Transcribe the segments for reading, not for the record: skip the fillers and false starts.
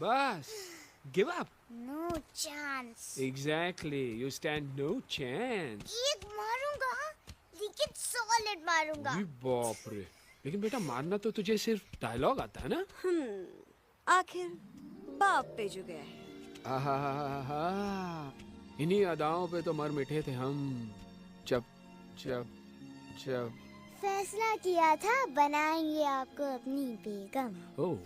बस give up. No chance. Exactly, you stand no chance. एक मारूंगा लेकिन सॉलिड मारूंगा. अरे बाप रे. लेकिन बेटा मारना तो तुझे सिर्फ डायलॉग आता है ना. आखिर बाप पे जो गया है. आहा, इन्हीं अदाओं पे तो मर मिटे थे हम. जब जब जब फैसला किया था बनाएंगे आपको अपनी बेगम. ओह.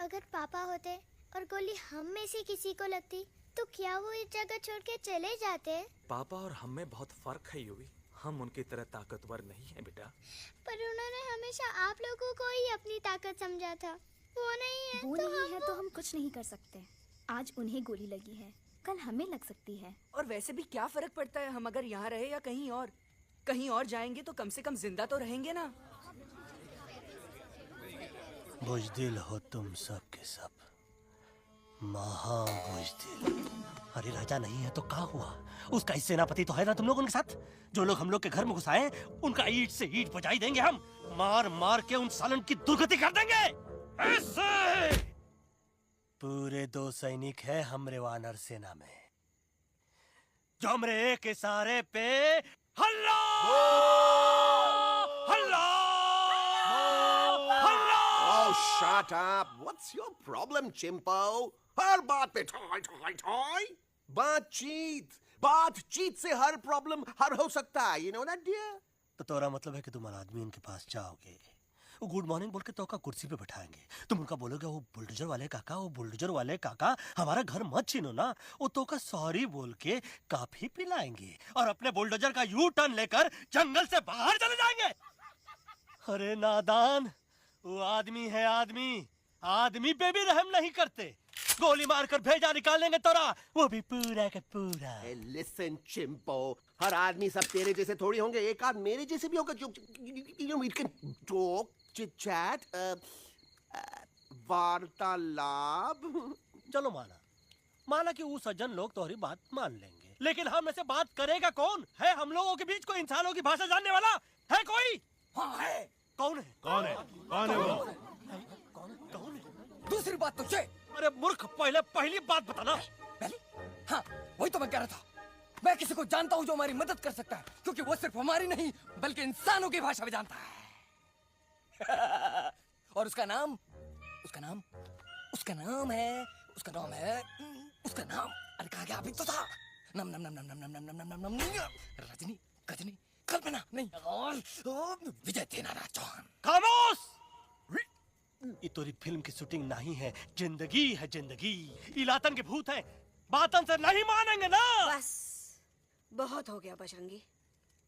अगर पापा होते और गोली हम में से किसी को लगती तो क्या वो इस जगह छोड़ के चले जाते? पापा और हम में बहुत फर्क है यूवी. हम उनकी तरह ताकतवर नहीं है बेटा. पर उन्होंने हमेशा आप लोगों को ही अपनी ताकत समझा था. वो नहीं है वो तो नहीं है तो हम कुछ नहीं कर सकते. आज उन्हें गोली लगी है, कल हमें लग सकती है. और वैसे भी क्या फर्क पड़ता है हम अगर यहाँ रहे या कहीं और. कहीं और जाएंगे तो कम से कम जिंदा तो रहेंगे ना. बुज़दिल हो तुम सब के सब, महाबुज़दिल. अरे राजा नहीं है तो क्या हुआ? उसका ही सेनापति तो है ना तुम लोग उनके साथ. जो लोग हम लोग के घर में घुसाए उनका ईंट से ईंट बजाई देंगे हम. मार मार के उन सालन की दुर्गति कर देंगे. ऐसे पूरे 2 सैनिक है हमरे वानर सेना में जो हमरे एक इशारे पे हल्ला हल्ला. Oh, shut up! What's your problem, Chimpo? हर बात पे ठोय ठोय ठोय. बातचीत से हर प्रॉब्लम हल हो सकता है. You know that, dear? तो तोरा मतलब है कि तुम आदमी इनके पास जाओगे वो गुड मॉर्निंग बोल के तो का कुर्सी पे बैठाएंगे। तुम उनका बोलोगे वो बुलडोजर वाले काका हमारा घर मत छीनो ना, वो तो का सॉरी बोल के काफी पिलाएंगे और अपने बुलडोजर का यू टर्न लेकर जंगल से बाहर चले जाएंगे। अरे नादान, वो आदमी है आदमी पे भी रहम नहीं करते। गोली मारकर भेजा निकालेंगे तोरा, वो भी पूरा का पूरा। लिसन चिंपो, हर आदमी सब तेरे जैसे थोड़ी होंगे, एक आध मेरे जैसे भी होगा जो we can talk, chit chat, वार्तालाप। चलो माना कि वो सज्जन लोग तुम्हारी बात मान लेंगे, लेकिन हम ऐसे बात करेगा कौन? है हम लोगों के बीच कोई इंसानों की भाषा जानने वाला है कोई? हाँ है। कौन है वो? कौन है? दूसरी बात तो ये। अरे मूर्ख, पहली बात बताना। पहले? हाँ, वही तो मैं कह रहा था। मैं किसी को जानता हूँ जो हमारी मदद कर सकता है, क्योंकि वो सिर्फ हमारी नहीं बल्कि इंसानों की भाषा भी जानता है। और उसका नाम है अरे कहा गया अभी तो था। नम नम नम नम नम नम नम नम नम नम नम रजनी, गजनी, कल्पना नहीं, और विजय देनाराज चौहान। खामोश! ये तोरी फिल्म की शूटिंग नहीं है, जिंदगी है जिंदगी। इलातन के भूत है, बातन से नहीं मानेंगे ना। बस बहुत हो गया बजरंगी,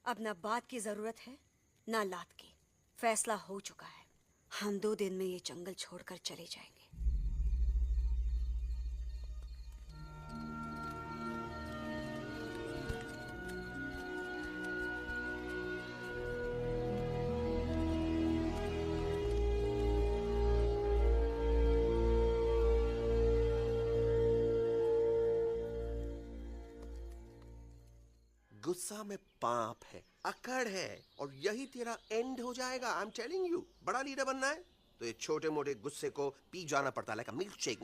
अब ना बात की जरूरत है ना लात की। फैसला हो चुका है, हम 2 दिन में ये जंगल छोड़कर चले जाएंगे। गुस्सा में पाप है, अकड़ है, और यही तेरा एंड हो जाएगा। आई एम टेलिंग यू, बड़ा लीडर बनना है तो ये छोटे मोटे गुस्से को पी जाना पड़ता है, लाइक अ मिल्क शेक।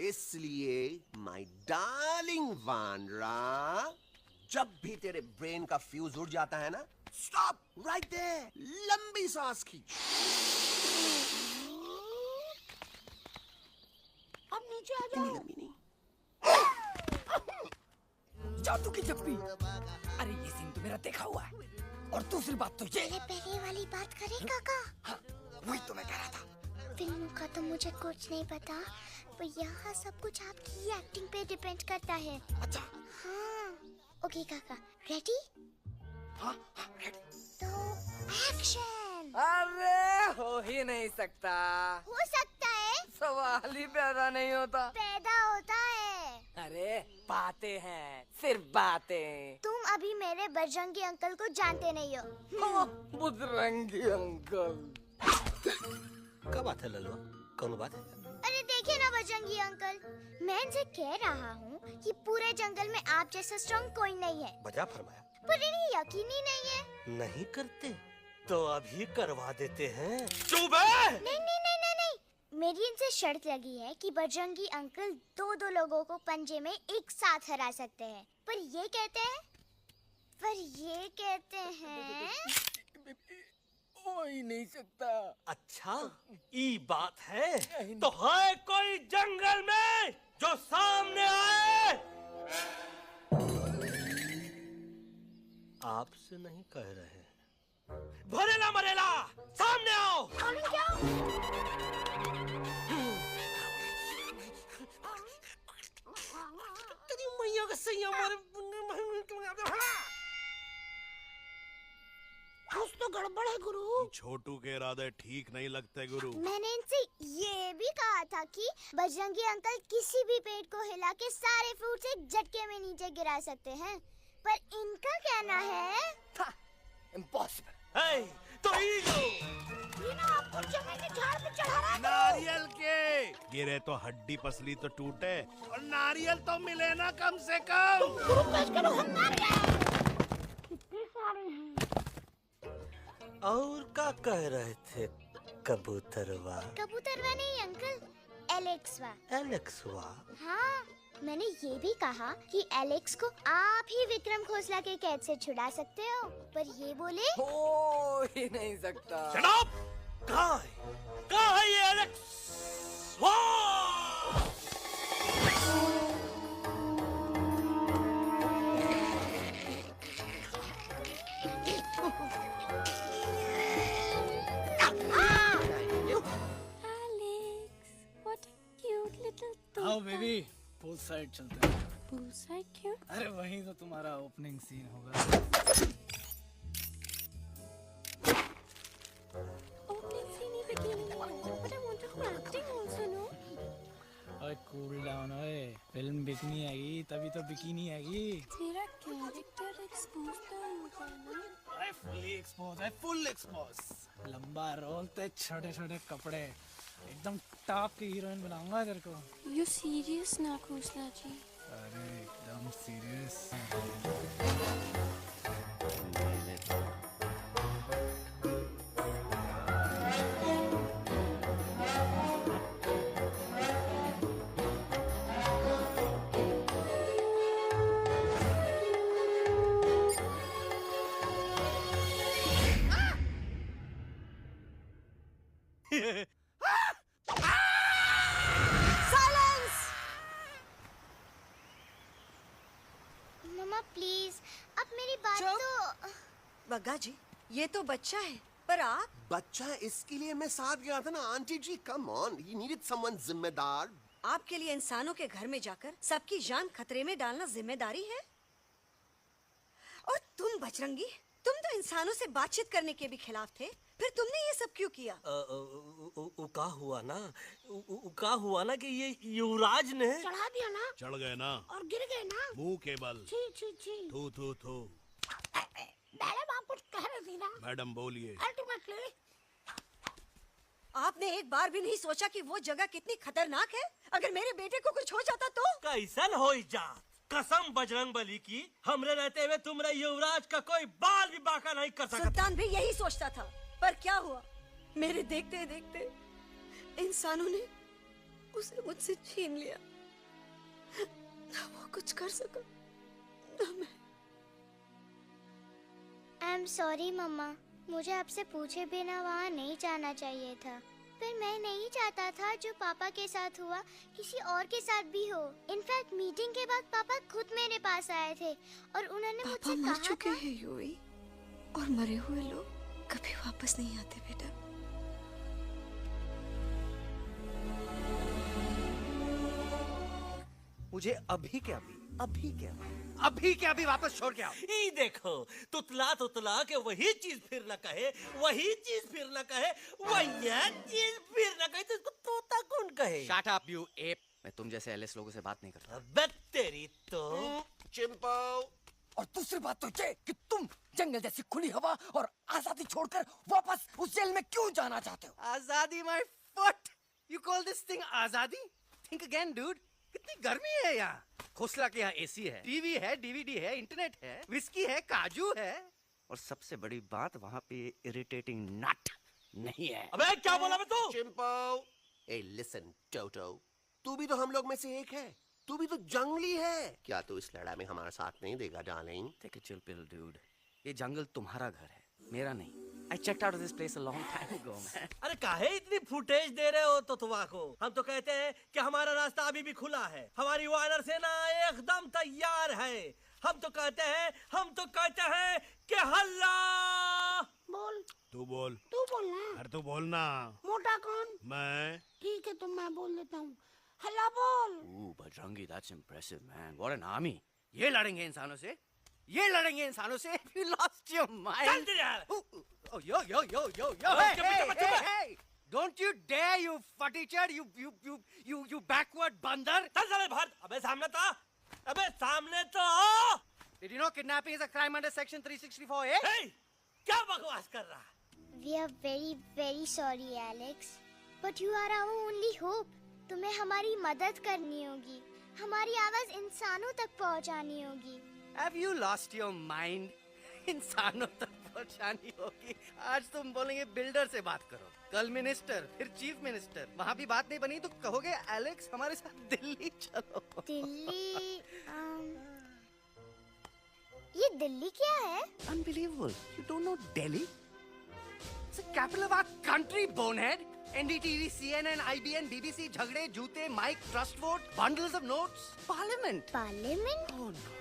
इसलिए माय डार्लिंग वानरा, जब भी तेरे ब्रेन का फ्यूज उड़ जाता है ना, स्टॉप राइट देयर, लंबी सांस खींच। अब नीचे आ इतनी लंबी नहीं। जादू की जप्पी। अरे ये सीन तो मेरा देखा हुआ है। और दूसरी बात तो ये। पहले वाली बात करें काका? हाँ, वही तो मैं कह रहा था। फिल्मों का तो मुझे कुछ नहीं पता, पर यहाँ सब कुछ आपकी एक्टिंग पे डिपेंड करता है। अच्छा। हाँ, ओके काका, रेडी? हाँ, रेडी। तो एक्शन। अरे हो ही नहीं सकता। हो सकता है, सवाल ही पैदा नहीं होता। पैदा होता है। अरे बातें हैं, सिर्फ बातें। तुम अभी मेरे बजरंगी अंकल को जानते नहीं हो। बजरंगी अंकल। क्या बात है ललवा, कौन बात है? अरे देखिए ना बजरंगी अंकल, मैं इनसे कह रहा हूँ कि पूरे जंगल में आप जैसा स्ट्रॉन्ग कोई नहीं है। बजा फरमाया। पर इन्हें यकीन ही नहीं है। नहीं करते तो अभी करवा देते हैं। चुप है। नहीं नहीं नहीं नहीं नहीं, मेरी इनसे शर्त लगी है कि बजरंगी अंकल 2 लोगों को पंजे में एक साथ हरा सकते हैं। पर ये कहते हैं हो ही नहीं सकता। अच्छा, ये बात है तो है कोई जंगल में जो सामने आए? आपसे नहीं कह रहे, भरेला मरेला सामने आओ। तेरी मैया का सही हमारे कुछ तो गड़बड़ है गुरु। छोटू के इरादे ठीक नहीं लगते गुरु। मैंने इनसे ये भी कहा था कि बजरंगी अंकल किसी भी पेड़ को हिला के सारे फ्रूट्स एक झटके में नीचे गिरा सकते हैं, पर इनका कहना है इम्पॉसिबल। तो ये ना आपको चने के झाड़ पे चढ़ा रहा है। नारियल के गिरे तो हड्डी पसली तो टूटे, और नारियल तो मिले ना कम से कम। गुरु पेश करो, हम नारियल कितने सारे हैं। और क्या कह रहे थे कबूतरवा? कबूतरवा नहीं अंकल, एलेक्सवा। एलेक्सवा? हाँ, मैंने ये भी कहा कि एलेक्स को आप ही विक्रम खोसला के कैद से छुड़ा सकते हो, पर ये बोले हो ही नहीं सकता। Shut up! कहाँ है ये एलेक्स? साइड चलते हैं। पूल साइड क्यों? अरे वहीं तो तुम्हारा ओपनिंग सीन होगा। ओपनिंग सीन ही बिकिनी में, but I want to do acting also, no? ओए कूल डाउन ओए, फिल्म बिकनी आएगी तभी तो बिकिनी आएगी। तेरा कैरेक्टर एक्सपोज तो होगा ना? अरे फुल एक्सपोज, लंबा रोल ते छोटे छोटे कपड़े, एकदम टॉप की हीरोइन बनाऊंगा तेरे को। You serious ना खोसला जी? अरे एकदम सीरियस। मम्मा प्लीज, अब मेरी बात तो। बग्गा जी, ये तो बच्चा है, पर आप? बच्चा इसके लिए मैं साथ गया था ना aunty ji. Come on, he needed someone जिम्मेदार। आपके लिए इंसानों के घर में जाकर सबकी जान खतरे में डालना जिम्मेदारी है? और तुम बजरंगी, तुम तो इंसानों से बातचीत करने के भी खिलाफ थे, फिर तुमने ये सब क्यों किया? का हुआ ना कि ये युवराज ने चढ़ा दिया ना? चढ़ गए ना और गिर गए ना? मुंह के बल। छी छी छी। थू थू थू। मैडम आप कुछ कह रही थी ना? मैडम बोलिए। अल्टीमेटली आपने एक बार भी नहीं सोचा कि वो जगह कितनी खतरनाक है? अगर मेरे बेटे को कुछ हो जाता तो? कैसन हो जात? कसम बजरंग बली की, हमरे रहते हुए तुमरे युवराज का कोई बाल भी बाका नहीं कर सकता। सुल्तान भी यही सोचता था, पर क्या हुआ? मेरे देखते देखते इंसानों ने उसे मुझसे छीन लिया। ना वो कुछ कर सका, ना मैं। आई एम सॉरी मम्मा, मुझे आपसे पूछे बिना वहाँ नहीं जाना चाहिए था। पर मैं नहीं चाहता था जो पापा के साथ हुआ किसी और के साथ भी हो। इनफैक्ट मीटिंग के बाद पापा खुद मेरे पास आए थे और उन्होंने मुझसे मर कहा चुके था। हैं यूवी, और मरे हुए लोग कभी वापस नहीं आते बेटा। मुझे अभी के अभी वापस छोड़ के आओ। ई देखो, तुतला के वही चीज फिर न कहे, वही चीज फिर न कहे, वही चीज फिर न कहे, तो इसको तोता कौन कहे? Shut up you app. मैं तुम जैसे एलएस लोगों से बात नहीं करता। अबे तेरी तो। चिंपो। और दूसरी बात तो ये कि तुम जंगल जैसी खुली हवा और आजादी छोड़कर वापस उस जेल में क्यों जाना चाहते हो? आजादी my foot. You call this thing आजादी? Think again dude. कितनी गर्मी है यहाँ। खोसला के यहाँ एसी है, टीवी है, डीवीडी है, इंटरनेट है, विस्की है, काजू है, और सबसे बड़ी बात वहाँ पे इरिटेटिंग नट नहीं है। अबे क्या बोला मैं तू? चिंपो। ए लिसन टोटो, तू भी तो हम लोग में से एक है। तू भी तो जंगली है। क्या तू इस लड़ाई में हमारा साथ नहीं देगा darling? Take a chill pill dude. ये जंगल तुम्हारा घर है, मेरा नहीं। I checked out of this place a long time ago, man. अरे काहे इतनी फुटेज दे रहे हो तो तुवा को? हम तो कहते हैं कि हमारा रास्ता अभी भी खुला है, हमारी वानर सेना एकदम तैयार है। हम तो कहते हैं कि हल्ला। बोल। तू बोल। तू बोलना। अरे तू बोलना। मोटा कौन? मैं। ठीक है तो मैं बोल देता हूँ। हल्ला बोल। Ooh, Bajrangi, that's impressive, man. What an army. ये लड़ेंगे इंसानों से? ये लड़ेंगे इंसानों से? You lost your mind. चल दे यार। Oh, yo. Hey. Don't you dare, you footy-chad, you backward बंदर. चल साले बाहर। अबे सामने तो आओ। Did you know kidnapping is a crime under section 364A? Hey, क्या बकवास कर रहा है? We are very very sorry, Alex. But you are our only hope. तुम्हें हमारी मदद करनी होगी, हमारी आवाज इंसानों तक पहुंचानी होगी। Have you lost your mind? इंसानों तक पहुंचानी होगी। आज तुम बोलेंगे बिल्डर से बात करो, कल मिनिस्टर, फिर चीफ मिनिस्टर। वहाँ भी बात नहीं बनी तो कहोगे एलेक्स हमारे साथ दिल्ली चलो। दिल्ली ये दिल्ली क्या है? Unbelievable. You don't know Delhi? It's the capital of our country, bonehead. NDTV, CNN, IBN, BBC, झगड़े, जूते, mic, trust vote, bundles of notes. Parliament. Parliament? Oh no.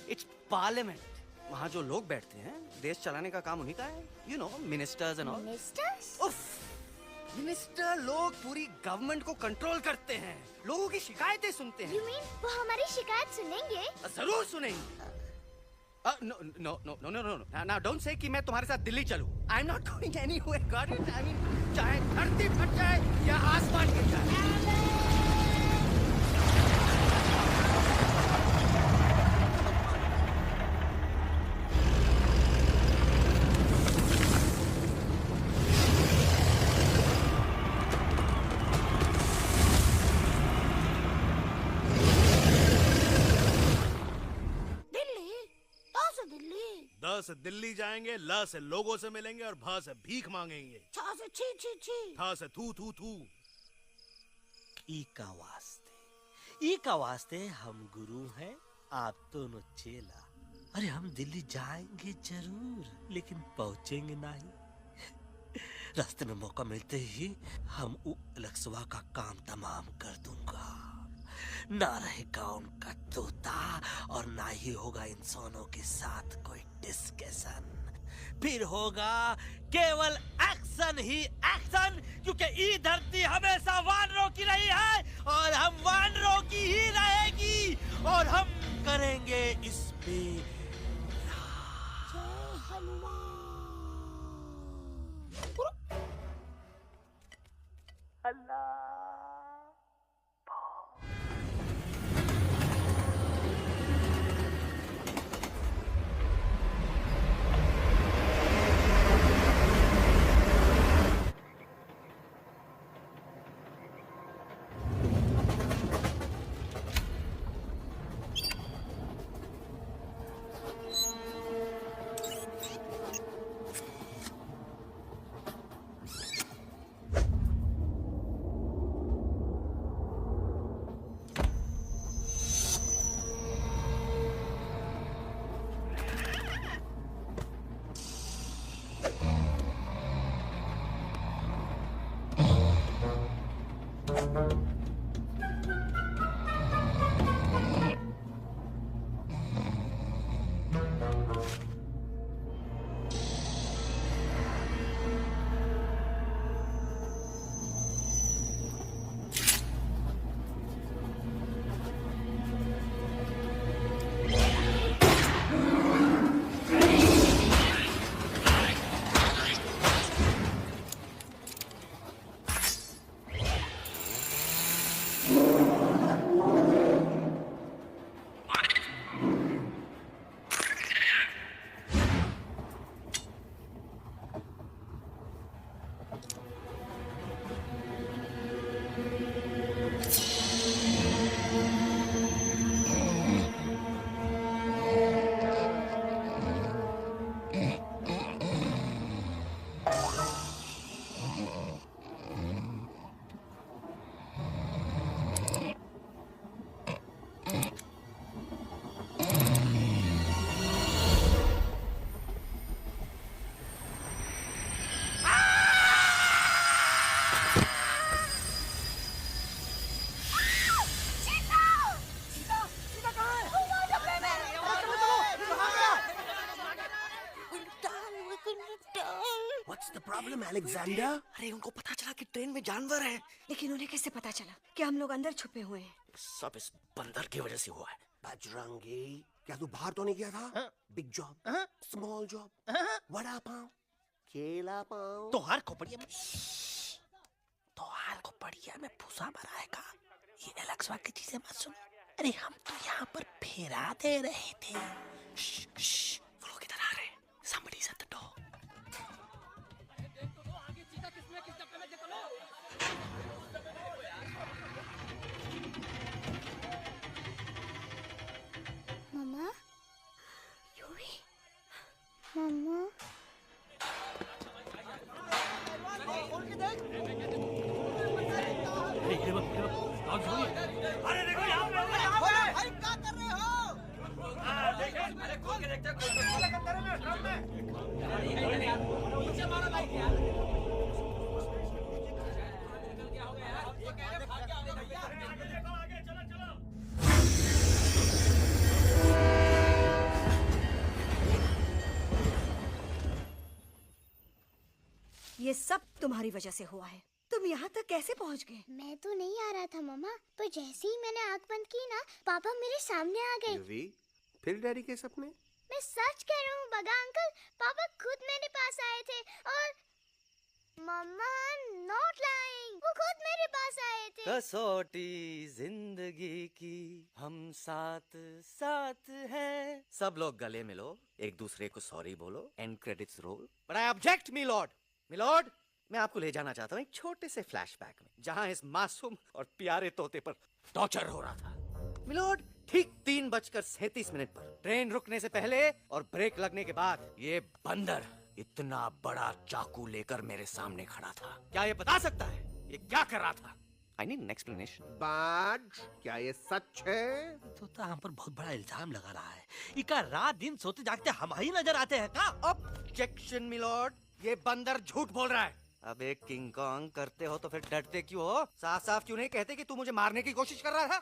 It's Parliament. वहाँ जो लोग बैठते हैं, देश चलाने का काम उन्हीं का है। You know, ministers and all. Ministers? उफ, मिनिस्टर लोग पूरी गवर्नमेंट को कंट्रोल करते हैं, लोगों की शिकायतें सुनते हैं। You mean वो हमारी शिकायत सुनेंगे? जरूर सुनेंगे। No no no no no no now don't say कि मैं तुम्हारे साथ दिल्ली चलूं। I am not going anywhere, got it? I mean चाहे धरती फट जाए या आसमान गिर जाए। द से दिल्ली जाएंगे, ल से लोगों से मिलेंगे और भ से भीख मांगेंगे, छ से छी छी छी, थ से थू थू थू। ई का वास्ते हम गुरु हैं, आप दोनों चेला। अरे हम दिल्ली जाएंगे जरूर, लेकिन पहुंचेंगे नहीं। रास्ते में मौका मिलते ही हम अलक्सवा का काम तमाम कर दूंगा। ना रहेगा उनका तोता और ना ही होगा इंसानों के साथ कोई डिस्कशन। फिर होगा केवल एक्शन ही एक्शन, क्योंकि ये धरती हमेशा वानरों की रही है और हम वानरों की ही रहेगी, और हम करेंगे इस पे प्रॉब्लम अलेक्जेंडर? अरे उनको पता चला कि ट्रेन में जानवर है। लेकिन उन्हें कैसे पता चला कि हम लोग अंदर छुपे हुए हैं? सब इस बंदर की वजह से हुआ है। बजरंगी, क्या तू बाहर तो नहीं गया था? Big job, small job, vada pav, केला पाव। तोहार खोपड़िया में भूसा भराएगा। ये अलक्सवा की चीजें मत सुन। अरे हम तो यहाँ पर फेरा दे रहे थे। वो लोग इधर आ रहे हैं। Somebody is at the door. मम्मा, मम्मा, अरे देखो यहाँ पे भाई क्या कर रहे हो? अरे खोल के देखते ये सब तुम्हारी वजह से हुआ है। तुम यहाँ तक कैसे पहुँच गए? मैं तो नहीं आ रहा था मम्मा, पर जैसे ही मैंने आँख बंद की ना, पापा मेरे सामने आ गए। युवी, फिर डैडी के सपने? मैं सच कह रहा हूँ बगा अंकल, पापा खुद मेरे पास आए थे और मम्मा नॉट लाइंग, वो खुद मेरे पास आए थे। कसौटी जिंदगी की हम साथ साथ हैं। सब लोग गले मिलो, एक दूसरे को सॉरी बोलो, and credits roll. But I object milord. Milord, मैं आपको ले जाना चाहता हूँ एक छोटे से फ्लैशबैक में, जहाँ इस मासूम और प्यारे तोते पर टॉर्चर हो रहा था। मिलॉर्ड, ठीक 3:37 पर ट्रेन रुकने से पहले और ब्रेक लगने के बाद ये बंदर इतना बड़ा चाकू लेकर मेरे सामने खड़ा था। क्या ये बता सकता है ये क्या कर रहा था? I need an explanation. बाज, क्या ये सच है? तोता हम पर बहुत बड़ा इल्जाम लगा रहा है। इका रात दिन सोते जागते हम ही नजर आते हैं का? ऑब्जेक्शन मिलॉर्ड, ये बंदर झूठ बोल रहा है। अब एक किंग कॉन्ग करते हो तो फिर डरते क्यों हो? साफ साफ क्यों नहीं कहते कि तू मुझे मारने की कोशिश कर रहा था?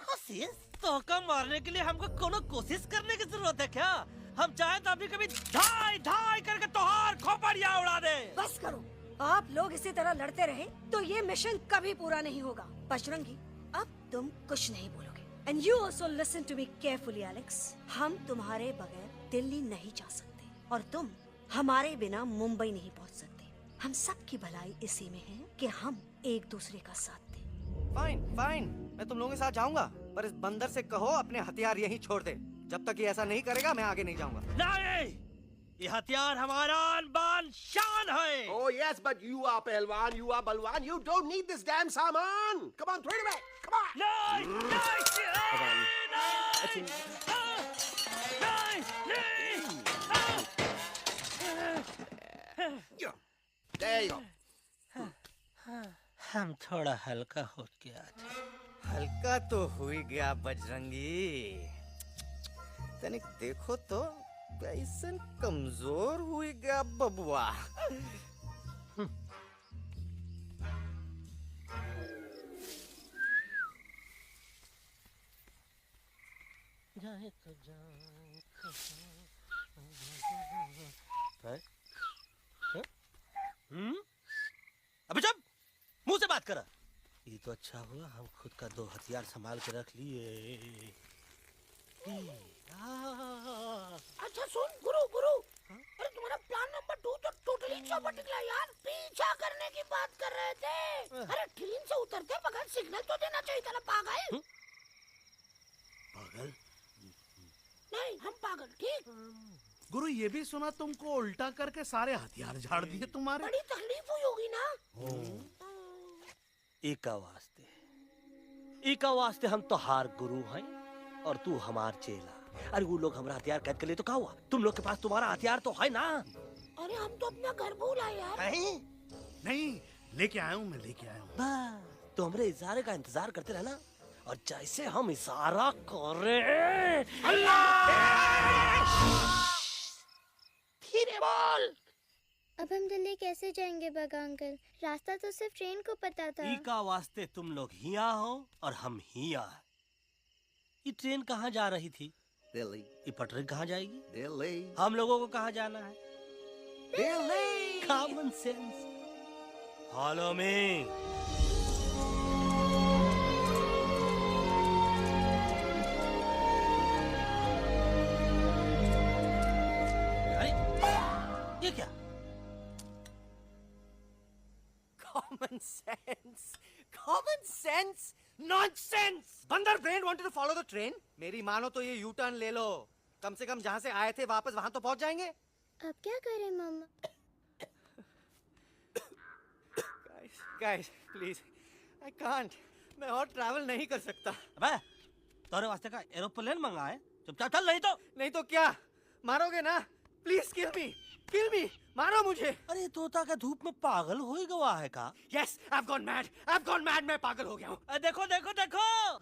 तो कम मारने के लिए हमको कोनो कोशिश करने की जरूरत है क्या? हम चाहे तो अभी कभी धाई धाई करके तोहार खोपड़िया उड़ा दे। बस करो, आप लोग इसी तरह लड़ते रहे तो ये मिशन कभी पूरा नहीं होगा। बजरंगी, अब तुम कुछ नहीं बोलोगे। And you also listen to me carefully Alex. हम तुम्हारे बगैर दिल्ली नहीं जा सकते और तुम हमारे बिना मुंबई नहीं पहुंच सकते। हम सब की भलाई इसी में है कि हम एक दूसरे का साथ दें। फाइन फाइन, मैं तुम लोगों के साथ जाऊंगा, पर इस बंदर से कहो अपने हथियार यहीं छोड़ दे। जब तक ये ऐसा नहीं करेगा मैं आगे नहीं जाऊंगा। नहीं, ये हथियार हमारा आन-बान शान है। Oh yes, but you are पहलवान, you are बलवान. You don't need this damn सामान. Come on, throw it away. Come on. नहीं, There you go. हम थोड़ा हल्का हो गया था। हल्का तो हो ही गया बजरंगी। तनिक देखो तो कैसन कमजोर हुई गया बबुआ। अबे चुप, मुंह से बात करा। ये तो अच्छा हुआ हम खुद का 2 हथियार संभाल के रख लिए। अच्छा सुन गुरु, अरे तुम्हारा प्लान नंबर 2 तो टोटली चौपट निकला यार। पीछा करने की बात कर रहे थे। अरे ट्रेन से उतरते बगैर सिग्नल तो देना चाहिए था ना पागल। पागल? नहीं, हम पागल, ठीक। गुरु, ये भी सुना तुमको उल्टा करके सारे हथियार झाड़ दिए तुम्हारे। बड़ी तकलीफ हुई होगी ना। इका वास्ते हम तो हार गुरु हैं और तू हमार चेला। अरे वो लोग हमारा हथियार कैद कर ले तो क्या हुआ? तुम लोग के पास तुम्हारा हथियार तो है ना। अरे हम तो अपना घर भूल आए यार। नहीं, लेके आया हूँ, मैं लेके आया हूँ। तो हमारे इशारे का इंतजार करते रहना और जैसे हम इशारा करें धीरे बोल। अब हम दिल्ली कैसे जाएंगे बगा अंकल? रास्ता तो सिर्फ ट्रेन को पता था। इका वास्ते तुम लोग हिया हो और हम हिया। ये ट्रेन कहाँ जा रही थी? दिल्ली। ये पटरी कहाँ जाएगी? दिल्ली। हम लोगों को कहाँ जाना है? Delhi. Common sense. Follow me. ये क्या? Common sense, common sense, nonsense. बंदर brain wanted to follow the train. मेरी मानो तो ये U-turn ले लो। कम से कम जहाँ से आए थे वापस वहाँ तो पहुँच जाएंगे। अब क्या करें मामा? Guys, please, I can't. मैं और ट्रैवल नहीं कर सकता। अबे, तोरे वास्ते का एरोप्लेन मंगा है? चुपचाप चल, नहीं तो क्या? मारोगे ना? Please kill me, मारो मुझे। अरे तोता का धूप में पागल हो ही गया है का? Yes, I've gone mad, मैं पागल हो गया हूँ। देखो,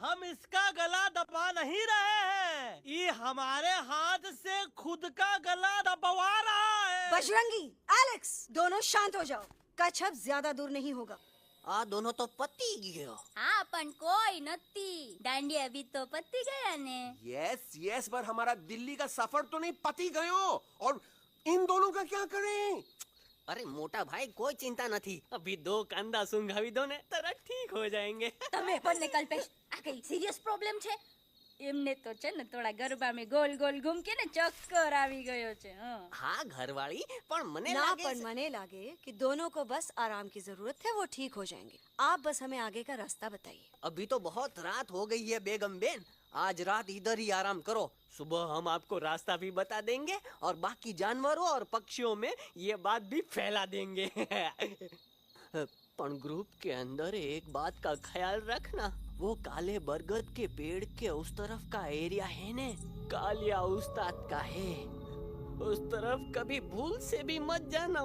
हम इसका गला दबा नहीं रहे हैं। ये हमारे हाथ से खुद का गला दबवा रहा है। बजरंगी, एलेक्स, दोनों शांत हो जाओ। कच्छप ज्यादा दूर नहीं होगा। दोनों तो पति गयो। हाँ, अपन कोई नत्ती डांडी अभी तो पति गया ने। यस, पर हमारा दिल्ली का सफर तो नहीं पति गयो। और इन दोनों का क्या करें? अरे मोटा भाई कोई चिंता નથી अभी 2 કાંદા સુંઘાવી દો ને તરત ઠીક हो जाएंगे તમે પણ કલ્પેશ આ કઈ સિરિયસ પ્રોબ્લેમ છે એમને તો છે ને થોડા ગરબામાં ગોલ ગોલ ઘૂમ કે ને ચક્કર આવી ગયો છે हाँ घरवाली पर मने ना लागे पर मने लागे कि दोनों को बस आराम की जरूरत है, वो ठीक हो जाएंगे। आप बस हमें आगे का रास्ता बताइए। अभी तो बहुत रात हो गई है बेगम बेन, आज रात इधर ही आराम करो, सुबह हम आपको रास्ता भी बता देंगे और बाकी जानवरों और पक्षियों में ये बात भी फैला देंगे। पर ग्रुप के अंदर एक बात का ख्याल रखना, वो काले बरगद के पेड़ के उस तरफ का एरिया है ने कालिया उस्ताद का है, उस तरफ कभी भूल से भी मत जाना।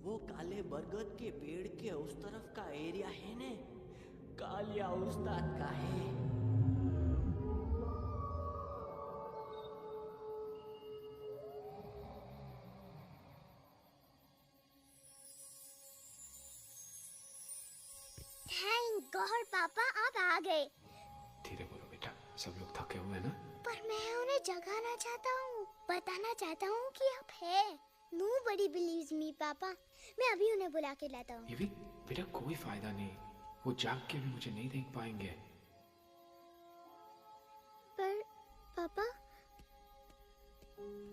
वो काले बरगद के पेड़ के उस तरफ का एरिया है ने कालिया उस्ताद का है। थैंक गॉड पापा आप आ गए। धीरे बोलो बेटा, सब लोग थके हुए हैं ना। पर मैं उन्हें जगाना चाहता हूँ, बताना चाहता हूँ कि आप है। Nobody believes me पापा, मैं अभी उन्हें बुला के लाता हूँ। ये भी बेटा कोई फायदा नहीं, वो जाग के भी मुझे नहीं देख पाएंगे।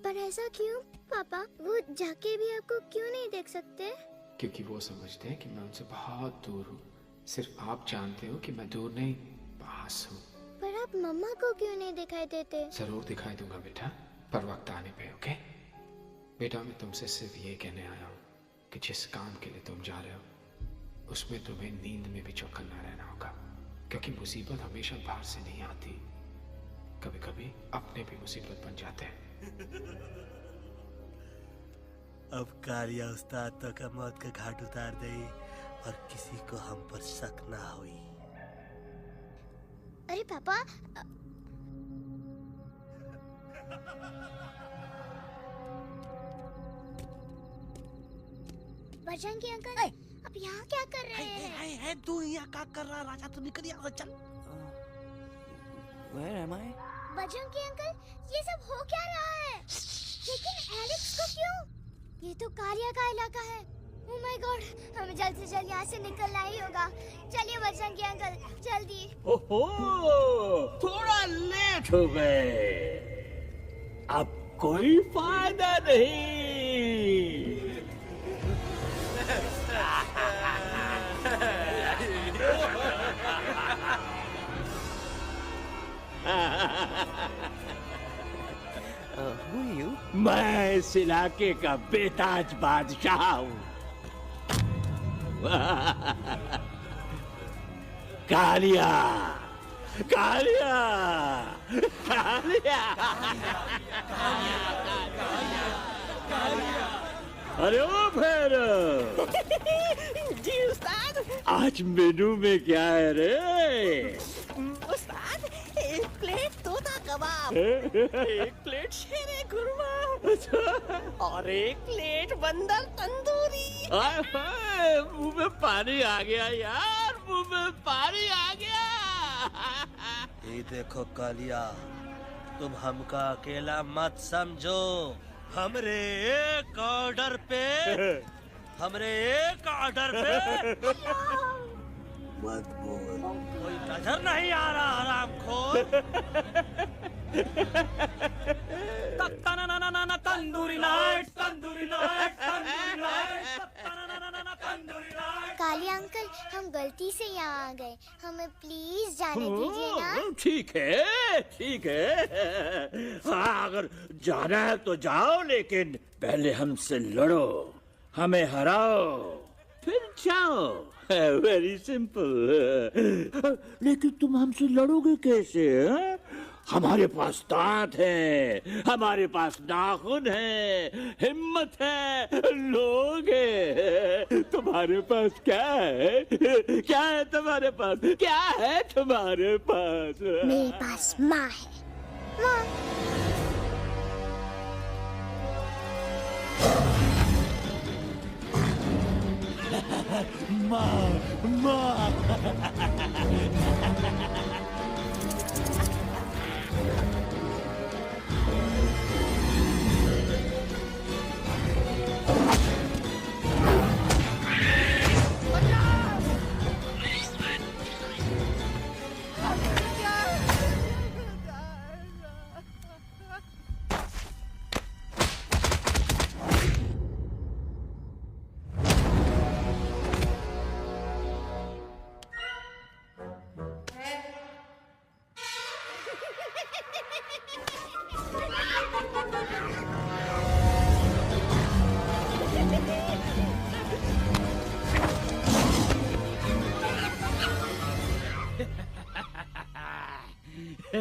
पर ऐसा क्यों पापा? वो जाके भी आपको क्यों नहीं देख सकते? क्योंकि वो समझते हैं कि मैं उनसे बहुत दूर हूँ। सिर्फ आप जानते हो कि मैं दूर नहीं, पास हूँ। पर आप मम्मा को क्यों नहीं दिखाई देते? जरूर दिखाई दूंगा बेटा, पर वक्त आने पे। ओके बेटा, मैं तुमसे सिर्फ ये कहने आया हूँ कि जिस काम के लिए तुम जा रहे हो उसमें तुम्हें नींद में भी चौकन्ना रहना होगा, क्योंकि मुसीबत हमेशा बाहर से नहीं आती, कभी कभी अपने भी मुसीबत बन जाते हैं। अब कालिया उस्ताद तो का मौत का घाट उतार दे और किसी को हम पर शक ना हुई। अरे पापा, बजरंगी अंकल, अब यहाँ क्या कर रहे हैं? तू यहाँ क्या कर रहा? राजा तू निकल यहाँ से, चल। Where am I? Bajrangi uncle, ये सब हो क्या रहा है? लेकिन एलेक्स को क्यों? ये तो कालिया का इलाका है। ओह माय गॉड, हमें जल्द से जल्द यहाँ से निकलना ही होगा। चलिए बजरंगी अंकल, जल्दी। ओहो, थोड़ा लेट हो गए, अब कोई फायदा नहीं। Who are you? मैं इस इलाके का बेताज बादशाह हूँ। कालिया, कालिया, कालिया, अरे ओ फिर जी उस्ताद, आज मेनू में क्या है रे? उस्ताद, एक प्लेट तोता कबाब, एक प्लेट शेरे खुरमा और एक प्लेट बंदर तंदूरी। मुंह में पानी आ गया यार, मुंह में पानी आ गया। ये देखो कालिया, तुम हमका अकेला मत समझो। हमरे एक ऑर्डर पे मत बोल, कोई नजर नहीं आ रहा हरामखोर। Tandoori night, tandoori night, tandoori night, tandoori night. Kaliya uncle, हम गलती से यहाँ आ गए, हमें प्लीज जाने दीजिए ना। ठीक है, ठीक है। हाँ, अगर जाना है तो जाओ, लेकिन पहले हमसे लड़ो, हमें हराओ, फिर जाओ। Very simple. लेकिन तुम हमसे लड़ोगे कैसे? है? हमारे पास दांत है, हमारे पास नाखून है, हिम्मत है, लोग है। तुम्हारे पास क्या है? क्या है तुम्हारे पास? क्या है तुम्हारे पास? मेरे पास माँ है, माँ। माँ, माँ। No,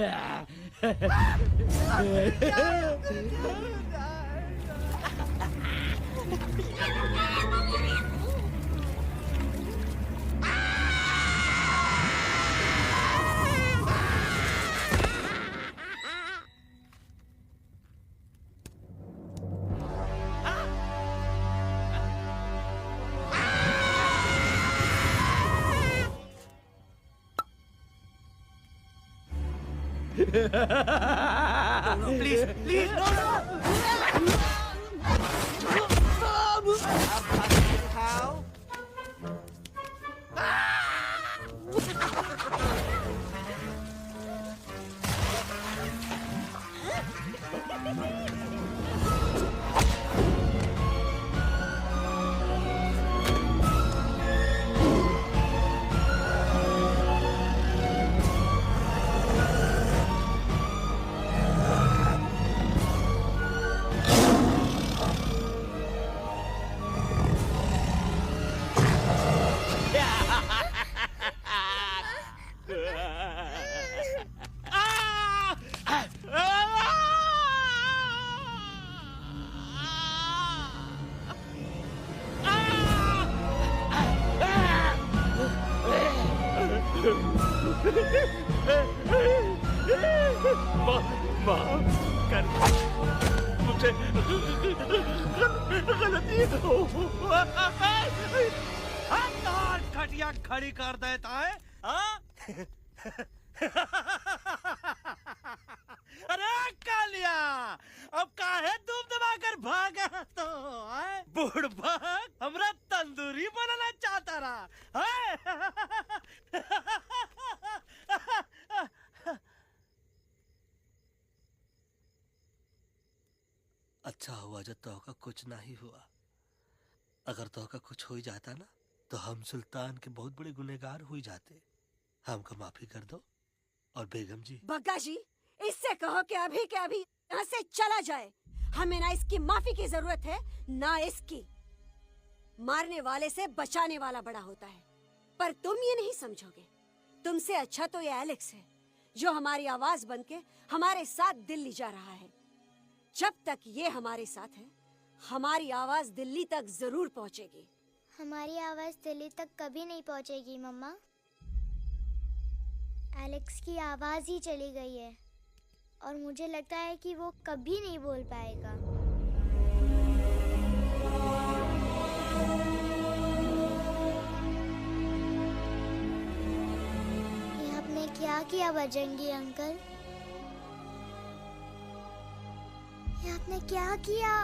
please, please, no, no. How? मुझे गलती और खटिया खड़ी कर देता है अरे कालिया अब काहे तुम दबाकर भागा तो बुढ़बा हमरा तंदूरी बनाना चाहता रहा अच्छा हुआ जब तोहका कुछ नहीं हुआ। अगर तोहका कुछ हो ही जाता ना तो हम सुल्तान के बहुत बड़े गुनहगार हो जाते। हमको माफी कर दो। और बेगम जी, बग्गा जी, इससे कहो कि अभी के अभी यहाँ से चला जाए। हमें ना इसकी माफी की जरूरत है ना इसकी। मारने वाले से बचाने वाला बड़ा होता है, पर तुम ये नहीं समझोगे। तुमसे अच्छा तो ये एलेक्स है जो हमारी आवाज बनके हमारे साथ दिल्ली जा रहा है। जब तक ये हमारे साथ है हमारी आवाज दिल्ली तक जरूर पहुंचेगी। हमारी आवाज दिल्ली तक कभी नहीं पहुंचेगी मम्मा। एलेक्स की आवाज ही चली गई है और मुझे लगता है कि वो कभी नहीं बोल पाएगा। ये आपने क्या किया बजरंगी अंकल? ये आपने क्या किया?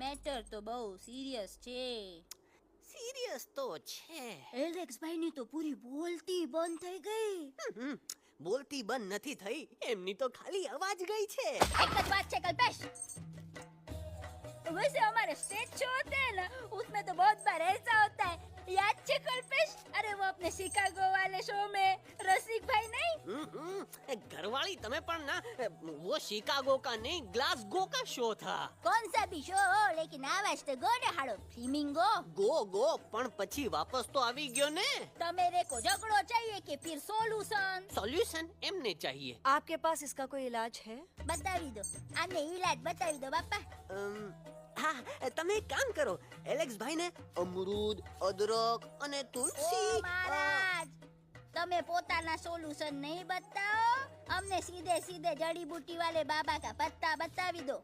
મેટર તો બહુ સિરિયસ છે. સિરિયસ તો છે. એલેક્સ ભાઈની તો પૂરી બોલતી બંધ થઈ ગઈ. બોલતી બંધ નથી થઈ, એમની તો ખાલી અવાજ ગઈ છે. એક જ વાત છે कल्पेश, वैसे हमारे स्टेज शो होते हैं ना उसमें तो बहुत बार ऐसा होता है, याद है कल्पेश? अरे वो अपने शिकागो वाले शो में रसिक भाई नहीं, घरवाली तमें पण ना, वो शिकागो का नहीं ग्लासगो का शो था. कौन सा भी शो हो लेकिन आवाज तो गो ने हाड़ो फ्लेमिंगो गो पण પછી વાપસ તો આવી ગયો ને. तमेरे को झगड़ो चाहिए कि फिर सॉल्यूशन एमने चाहिए. आपके पास इसका कोई इलाज है? बतावी दो, आने इलाज बतावी दो बापा. હા, તમે એક કામ કરો, એલેક્સ ભાઈને અમરૂદ, અદરક અને તુલસી. ओ महाराज, તમે પોતાના સોલ્યુશન નહીં बताओ, हमने सीधे सीधे जड़ी बूटी वाले बाबा का पत्ता बतावी दो.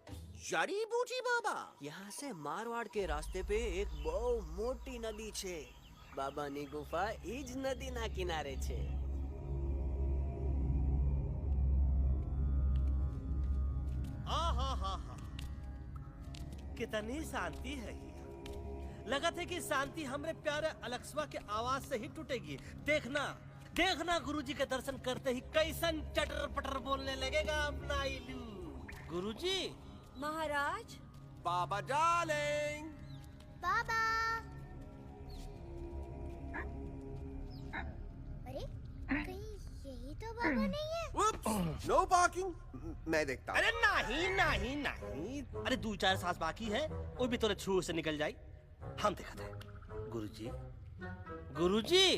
जड़ी बूटी बाबा? यहाँ से मारवाड़ के रास्ते पे एक बहु मोटी नदी छे. बाबानी गुफा ईज नदी ना किनारे छे. कितनी शांति है ये। लगा था कि शांति हमरे प्यारे अलेक्सवा के आवाज से ही टूटेगी। देखना देखना गुरुजी के दर्शन करते ही कैसन चटर पटर बोलने लगेगा अपना इलू। गुरुजी। महाराज। बाबा डार्लिंग। बाबा। अरे कहीं यही तो बाबा नहीं है। No parking. मैं देखता हूँ। अरे नहीं नहीं नहीं, अरे 2-4 सांस बाकी है, वो भी तोरे छू से निकल जाई। हम देखा था गुरुजी। गुरुजी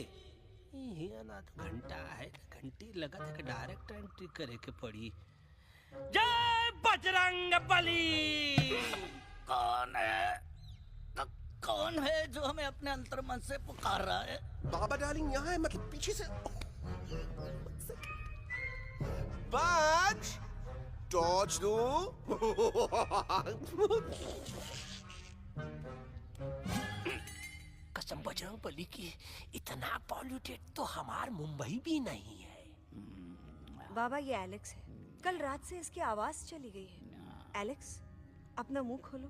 ये ना तो घंटा है, घंटी लगा था कि डायरेक्ट एंट्री करे के पड़ी। जय बजरंग बली। कौन है? कौन है जो हमें अपने अंतर्मन से पुकार रहा है? बाबा डार्लिंग यहाँ है, मतलब पीछे से। बाज टॉर्च दो। कसम बजरंग बली की, इतना पॉल्यूटेड तो हमार मुंबई भी नहीं है। बाबा ये एलेक्स है, कल रात से इसकी आवाज चली गई है। एलेक्स अपना मुंह खोलो।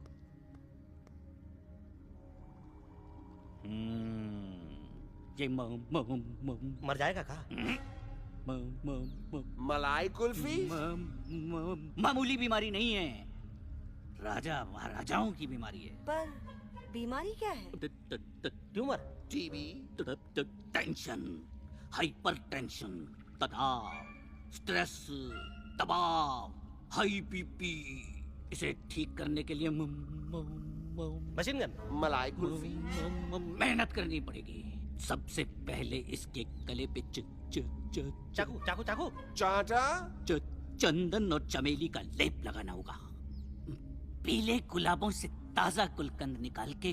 ये मर जाएगा का? मलाई कुल्फी? मामूली बीमारी नहीं है, राजा महाराजाओं की बीमारी है। पर बीमारी क्या है? Tumour, TB, tension, hyper tension, तनाव, स्ट्रेस, दबाव, हाई बीपी। इसे ठीक करने के लिए मशीन गन, मलाई कुल्फी, मेहनत करनी पड़ेगी। सबसे पहले इसके गले पे चाकू चाकू चाकू चाटा, चंदन और चमेली का लेप लगाना होगा। पीले गुलाबों से ताजा गुलकंद निकाल के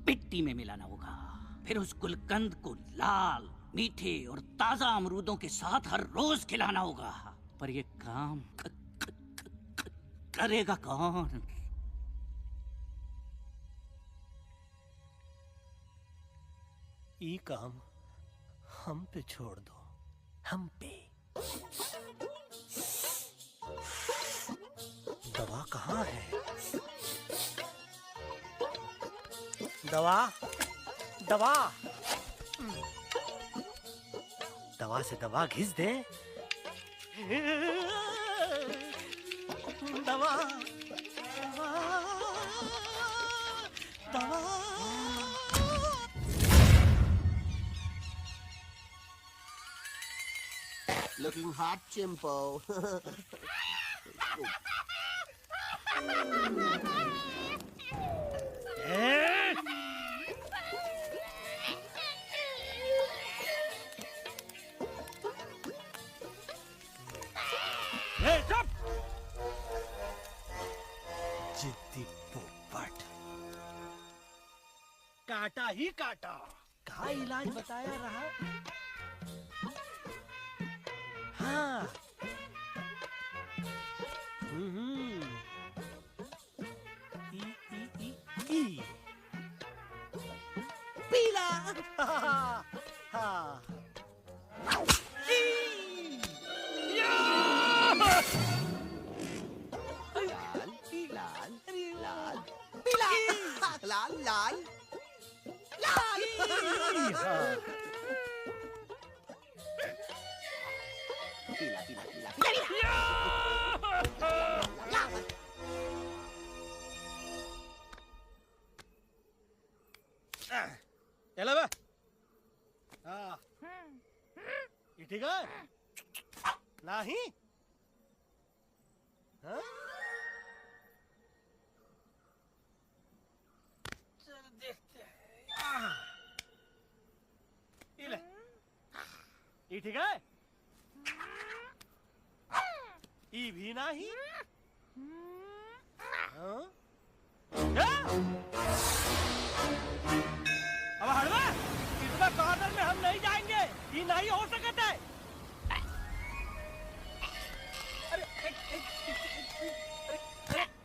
मिट्टी में मिलाना होगा। फिर उस गुलकंद को लाल, मीठे और ताजा अमरूदों के साथ हर रोज खिलाना होगा। पर ये काम करेगा कौन? ये काम हम पे छोड़ दो, हम पे। दवा कहाँ है? दवा दवा दवा से दवा घिस दे। दवा दवा। Looking hot, Chimpo. जिद्दी पोपट, काटा ही काटा। का इलाज बताया रहा? हाँ। ई पीला। हाँ। लाल लाल पीला पीला पीला चलो बे। हाँ। ये ठीक है? नहीं? हाँ? चल देखते हैं। ये ले। ये ठीक है? ये भी नहीं? हाँ? अब हड़वा, इतना कॉर्नर में हम नहीं जाएंगे, ये नहीं हो सकता है। अरे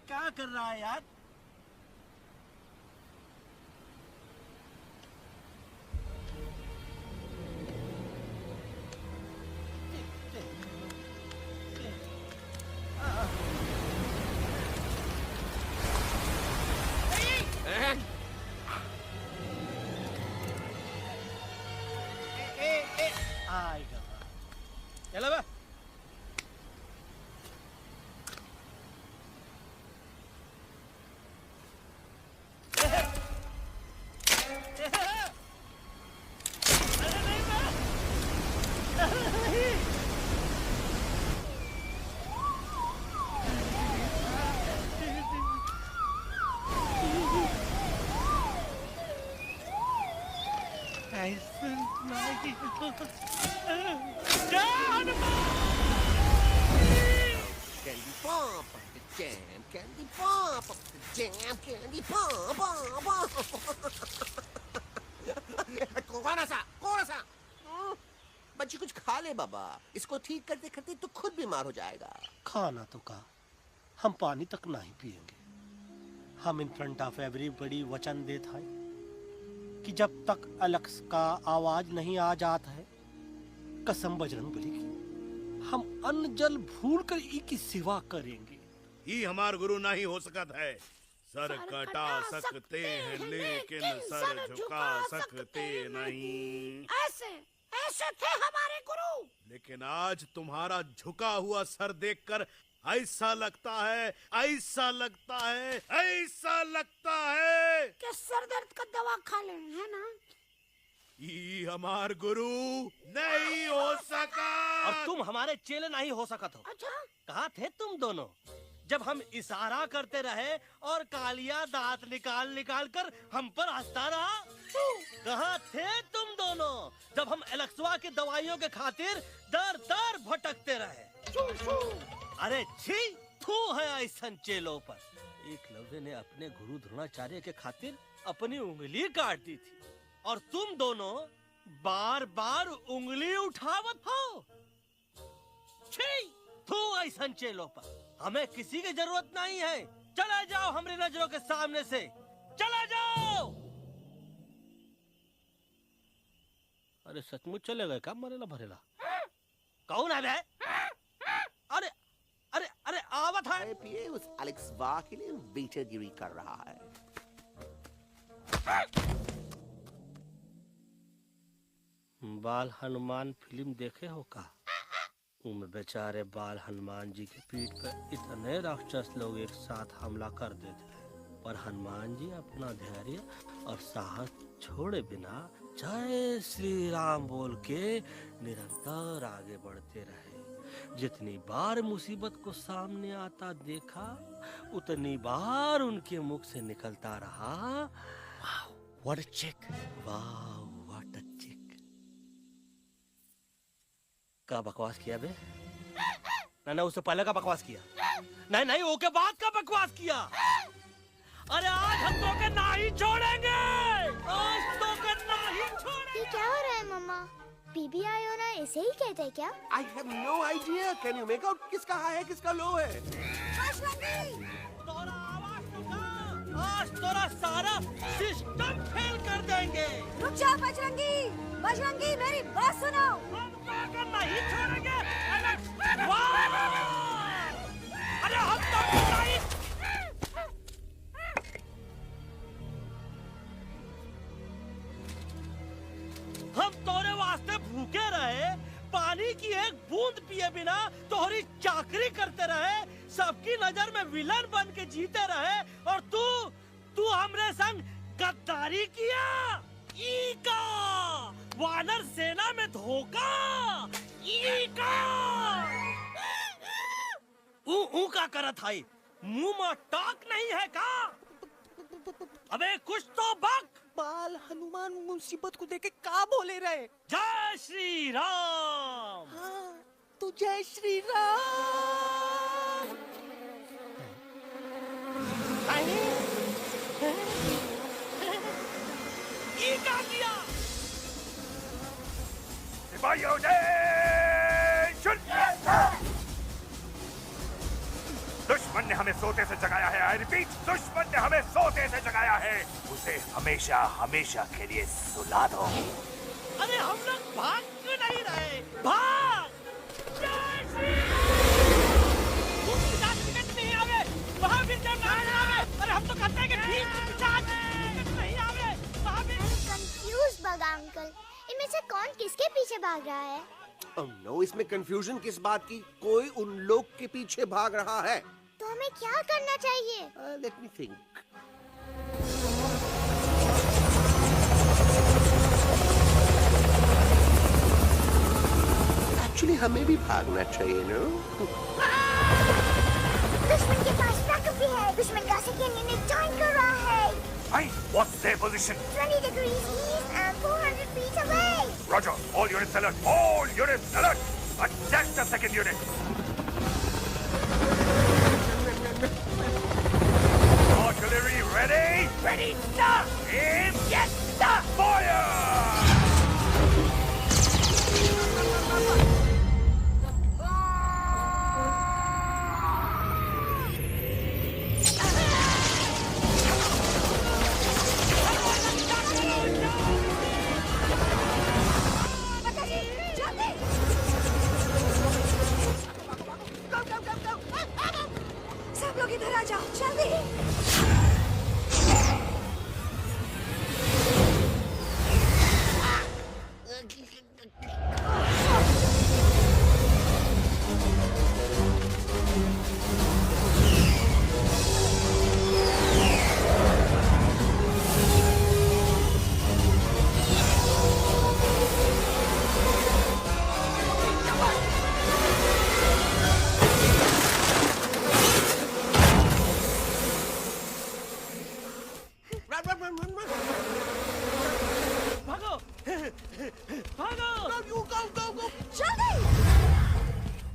क्या कर रहा है यार? आएगा। चलो बे। Candy pop, jam, candy pop, jam, candy pop, कौन सा? बच्ची कुछ खा ले बाबा, इसको ठीक करते करते तो खुद बीमार हो जाएगा। खाना तो का, हम पानी तक नहीं पिएंगे। हम इन फ्रंट ऑफ एवरीबॉडी वचन देता है कि जब तक अलक्स का आवाज नहीं आ जाता है, कसम बजरंगबली की, हम अन्न जल भूल कर ई की सेवा करेंगे। ये हमार गुरु नहीं हो सकता है। सर कटा सकते हैं लेकिन सर झुका सकते नहीं। ऐसे थे हमारे गुरु। लेकिन आज तुम्हारा झुका हुआ सर देखकर ऐसा लगता है कि सर दर्द का दवा खा ले, है ना? ये हमार गुरु नहीं हो सका। और तुम हमारे चेले नहीं हो सका तो। अच्छा? कहाँ थे तुम दोनों जब हम इशारा करते रहे और कालिया दांत निकाल कर हम पर हंसता रहा? कहाँ थे तुम दोनों जब हम एलेक्सवा की दवाइयों के खातिर दर दर भटकते रहे? अरे छी, थू है ऐसन चेलों पर। एकलव्य ने अपने गुरु द्रोणाचार्य के खातिर अपनी उंगली काट दी थी और तुम दोनों बार बार उंगली उठावत हो। छी, थू ऐसन चेलों पर। हमें किसी की जरूरत नहीं है। चले जाओ हमारी नजरों के सामने से, चले जाओ। अरे सचमुच चले गए क्या? मरेला भरेला कौन है बे? अरे अरे अरे आवत है। पिए उस एलेक्स वाह के लिए बेटेगिरी कर रहा है। बाल हनुमान फिल्म देखे हो का? उनमें बेचारे बाल हनुमान जी की पीठ पर इतने राक्षस लोग एक साथ हमला कर देते हैं, पर हनुमान जी अपना धैर्य और साहस छोड़े बिना जय श्री राम बोल के निरंतर आगे बढ़ते रहे। जितनी बार मुसीबत को सामने आता देखा, उतनी बार उनके मुख से निकलता रहा, व्हाट अ चिक, वाह व्हाट अ चिक। का बकवास किया बे? नहीं उससे पहले का बकवास किया? नहीं ओके बाद का बकवास किया। अरे आज हम तो के नहीं छोड़ेंगे, आज तो के नहीं छोड़ेंगे। ये क्या हो रहा है मम्मा? बीबी आयोना ऐसे ही कहते हैं क्या? I have no idea. Can you make out किसका हाई है किसका लो है? तोरा आवाज तो आज तोरा सारा सिस्टम फेल कर देंगे। रुक जा बजरंगी, बजरंगी मेरी बात सुनो। नहीं छोड़ेंगे। अरे हम तो नहीं। हम तोरे वास्ते भूखे रहे, पानी की एक बूंद पिए बिना तोहरी चाकरी करते रहे, सबकी नजर में विलन बन के जीते रहे, और तू हमरे संग गद्दारी किया। ईका वानर सेना में धोखा। ईका ऊ का करत है, मुंह में टाक नहीं है का? अबे कुछ तो बक। बाल हनुमान मुसीबत को देखे का बोले रहे? जय श्री राम। हाँ, तो जय श्री राम। ये क्या किया? सिपाहियों दुश्मन ने हमें सोते से जगाया है। आई रिपीट, दुश्मन ने हमें सोते से जगाया है। उसे हमेशा हमेशा के लिए सुला दो। अरे हम लोग भाग क्यों नहीं रहे? भाग! नहीं आवे, महावीर जब नहीं आवे। अरे हम तो कहते हैं कि ठीक नहीं आवे, महावीर। कंफ्यूज बगा अंकल, इनमें में से कौन किसके पीछे भाग रहा है? Oh no, इसमें कंफ्यूजन किस बात की? कोई उन लोग के पीछे भाग रहा है। तो हमें क्या करना चाहिए? Let me think. Actually, हमें भी भागना चाहिए, no? दुश्मन के पास बैकअप भी है। दुश्मन का सेकेंड यूनिट ज्वाइन कर रहा है। Hey, what's their position? 20 degrees east and 400 feet away. Roger. All units alert. All units alert. Attack the second unit. Artillery ready? Ready, sir. Aim. Yes, sir. Fire! सब लोग इधर आ जाओ, जल्दी।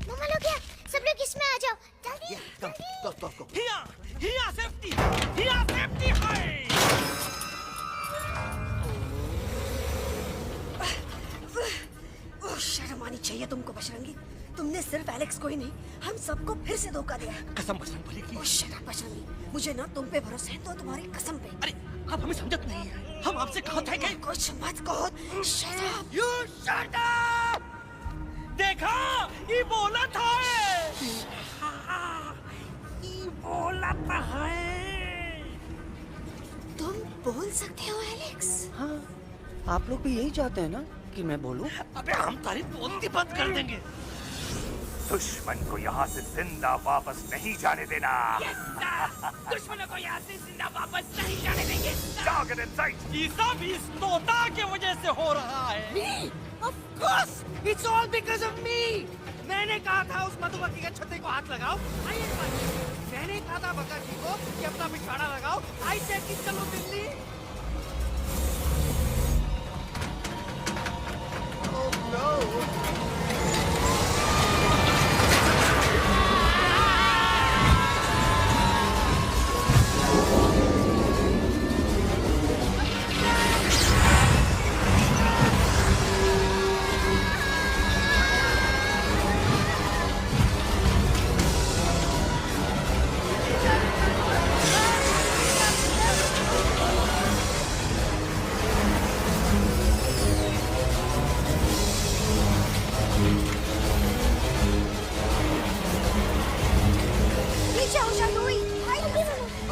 मम्मा लोग क्या? सब लोग इसमें आ जाओ, जल्दी। शर्म आनी चाहिए तुमको बजरंगी। तुमने सिर्फ एलेक्स को ही नहीं, हम सबको फिर से धोखा दिया। कसम बजरंग बली की। शट अप बजरंगी, मुझे ना तुम पे भरोसा है तो तुम्हारी कसम पे। अरे आप हमें समझत नहीं है। हम आपसे कहा था कि कुछ मत कहो। Shut up. You shut up. देखा, ये बोला था। ये बोला था है। तुम बोल सकते हो एलेक्स? हाँ, आप लोग भी यही चाहते हैं ना कि मैं बोलूं? अबे हम तारीफ बोलती बंद कर देंगे। दुश्मन को यहाँ से जिंदा वापस नहीं जाने देना। दुश्मनों को यहाँ से जिंदा वापस नहीं जाने देंगे। Target in sight. ये सब इस तोता की वजह से हो रहा है। Me? Of course, it's all because of me. मैंने कहा था उस मधुमक्खी के छत्ते को हाथ लगाओ। मैंने कहा था बका जी को कि अपना पिछवाड़ा लगाओ। आई सेड कि चलो दिल्ली। Oh no!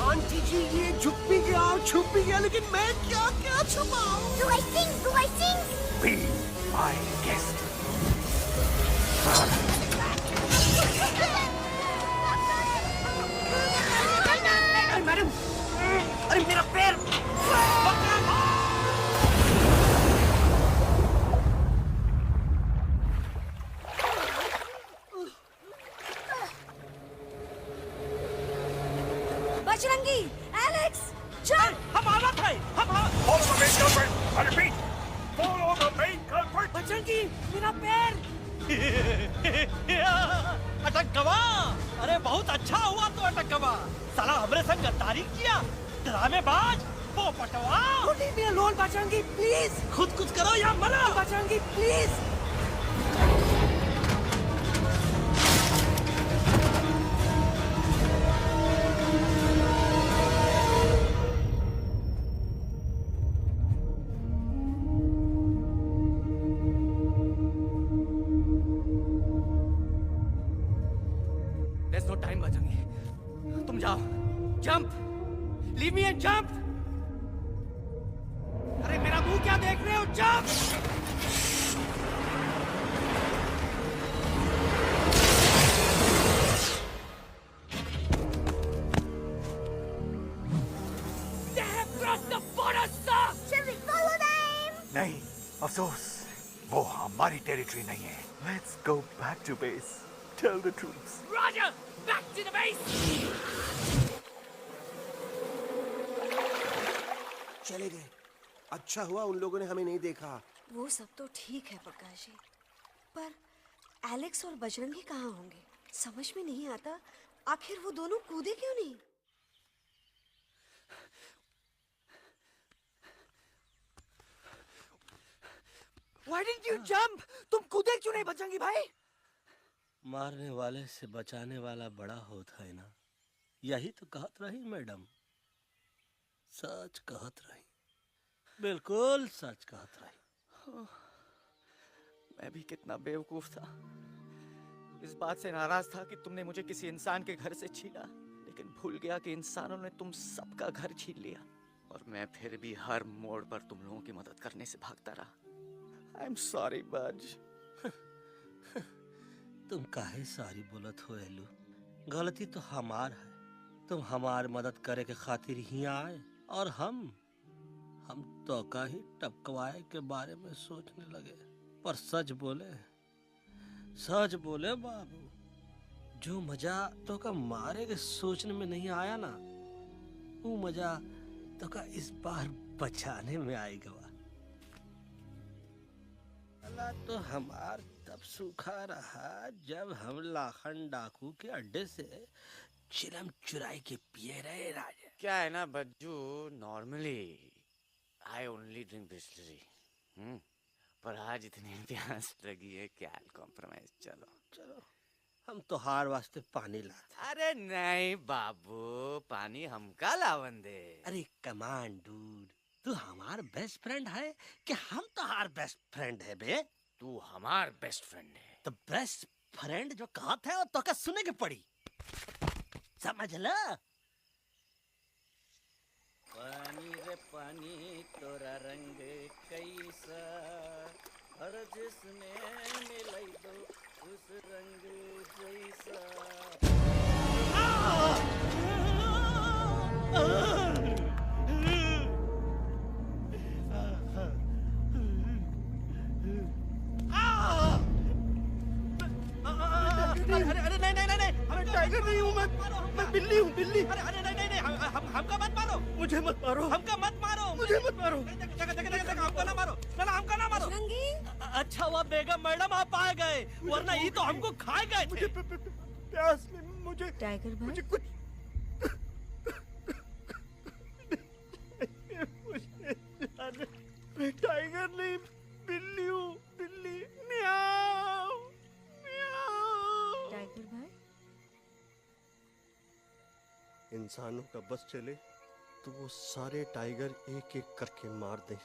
आंटी जी ये झुक भी गया और छुप भी गया, लेकिन मैं क्या क्या छुपाऊं? Do I sing? Do I sing? Be my guest. अरे मैडम, अरे मेरा पैर। बजरंगी, एलेक्स, चल। हम आना था। Follow the main culprit. I repeat, follow the main culprit. Bajrangi, मेरा पैर। अटक गवा। अरे बहुत अच्छा हुआ तो अटक गवा। साला हमरे संग गद्दारी किया, ड्रामेबाज, पोपटवा। Leave me alone, Bajrangi, please. खुद कुछ करो या मरो। Bajrangi, please. There's no time, Bajrangi. तुम जाओ, jump, leave me and jump। अरे मेरा मुंह क्या देख रहे हो? jump! अफसोस वो हमारी टेरिटरी नहीं है। Let's go back to base. Tell the troops. Roger, back to the base. चले गए। अच्छा हुआ उन लोगों ने हमें नहीं देखा। वो सब तो ठीक है प्रकाश जी, पर एलेक्स और बजरंगी कहाँ होंगे? समझ में नहीं आता आखिर वो दोनों कूदे क्यों नहीं? Why didn't you jump? तुम कूदे क्यों नहीं बजरंगी भाई? मारने वाले से बचाने वाला बड़ा होता है ना, यही तो कहत रही मैडम। सच कहत रही, बिल्कुल सच कहत रही। मैं भी कितना बेवकूफ था। इस बात से नाराज था कि तुमने मुझे किसी इंसान के घर से छीना, लेकिन भूल गया कि इंसानों ने तुम सबका घर छीन लिया और मैं फिर भी हर मोड़ पर तुम लोगों की मदद करने से भागता रहा। I'm sorry, बज। तुम काहे सारी बोलत हो एलू? गलती तो हमार है। तुम हमार मदद करे के खातिर ही आए और हम तो का ही टपकवाए के बारे में सोचने लगे। पर सच बोले बाबू, जो मजा तो का मारे के सोचने में नहीं आया ना, वो मजा तो का इस बार बचाने में आएगा। तो हमार तब सूखा रहा जब हम लाखन डाकू के अड्डे से चिलम चुराई के पिए रहे राजा। क्या है ना Bajju, normally I only drink Bisleri, पर आज इतनी प्यास लगी है क्या कॉम्प्रोमाइज। चलो हम तो हार वास्ते पानी लाते। अरे नहीं बाबू, पानी हमका लावन दे। अरे कमान डूड, तू हमार बेस्ट फ्रेंड है कि हम तो हार बेस्ट फ्रेंड है बे? तू हमार बेस्ट फ्रेंड है। तो बेस्ट फ्रेंड जो कहत है वो तो का सुने के पड़ी, समझ ल? पानी रे पानी तोरा रंग कैसा, हर जिसने मिलाई दो उस रंग जैसा। अरे नहीं, मैं टाइगर नहीं हूँ, मैं बिल्ली हूँ, बिल्ली। अरे नहीं, हमका मत मारो, मुझे मत मारो, हमका मत मारो, मुझे मत मारो, हमका ना मारो, ना हमका ना मारो। अच्छा हुआ बेगम मैडम आप आ गए, वरना ये तो हमको खा गए थे। मुझे प्यास में मुझे टाइगर भाई, मुझे कुछ मैं टाइगर नहीं, बिल्ली हूँ, बिल्ली। म्याऊ म्याऊ। टाइगर भाई, इंसानों का बस चले तो वो सारे टाइगर एक एक करके मार दें।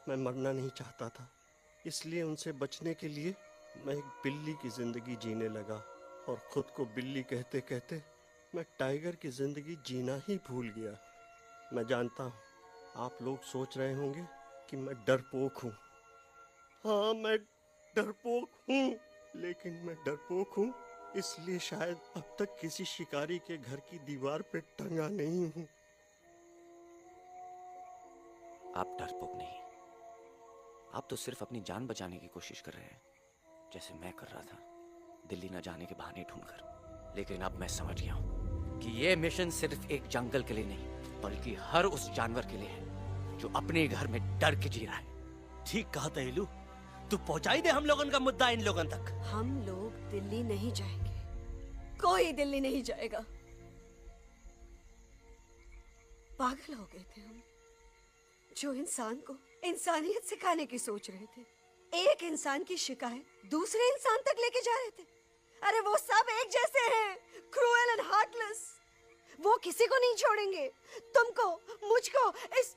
मैं मरना नहीं चाहता था, इसलिए उनसे बचने के लिए मैं एक बिल्ली की जिंदगी जीने लगा और खुद को बिल्ली कहते कहते मैं टाइगर की जिंदगी जीना ही भूल गया। मैं जानता हूँ आप लोग सोच रहे होंगे कि मैं डरपोक हूँ। हाँ, मैं डरपोक हूँ, लेकिन मैं डरपोक हूँ इसलिए शायद अब तक किसी शिकारी के घर की दीवार पे टंगा नहीं हूँ। आप डरपोक नहीं, आप तो सिर्फ अपनी जान बचाने की कोशिश कर रहे हैं, जैसे मैं कर रहा था दिल्ली न जाने के बहाने ढूंढकर। लेकिन अब मैं समझ गया हूँ कि ये मिशन सिर्फ एक जंगल के लिए नहीं, बल्कि हर उस जानवर के लिए है जो अपने घर में डर के जी रहा है। ठीक कहा तहेलू, तू पहुंचाई दे हम लोगन का मुद्दा इन लोगन तक। हम लोग दिल्ली नहीं जाएंगे, कोई दिल्ली नहीं जाएगा। पागल हो गए थे हम, जो इंसान को इंसानियत सिखाने की सोच रहे थे, एक इंसान की शिकायत दूसरे इंसान तक लेके जा रहे थे। अरे वो सब एक जैसे हैं, क्रूएल एंड हार्टलेस। वो किसी को नहीं छोड़ेंगे, तुमको, मुझको, इस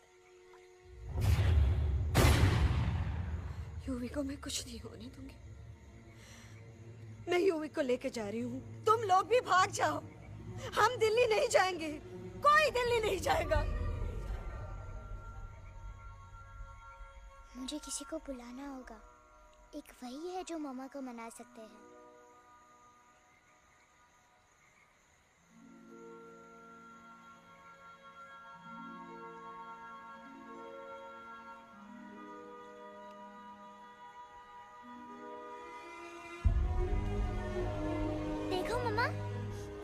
यूवी को मैं कुछ नहीं होने दूंगी। मैं यूवी को लेके जा रही हूँ, तुम लोग भी भाग जाओ। हम दिल्ली नहीं जाएंगे, कोई दिल्ली नहीं जाएगा। मुझे किसी को बुलाना होगा, एक वही है जो मामा को मना सकते हैं।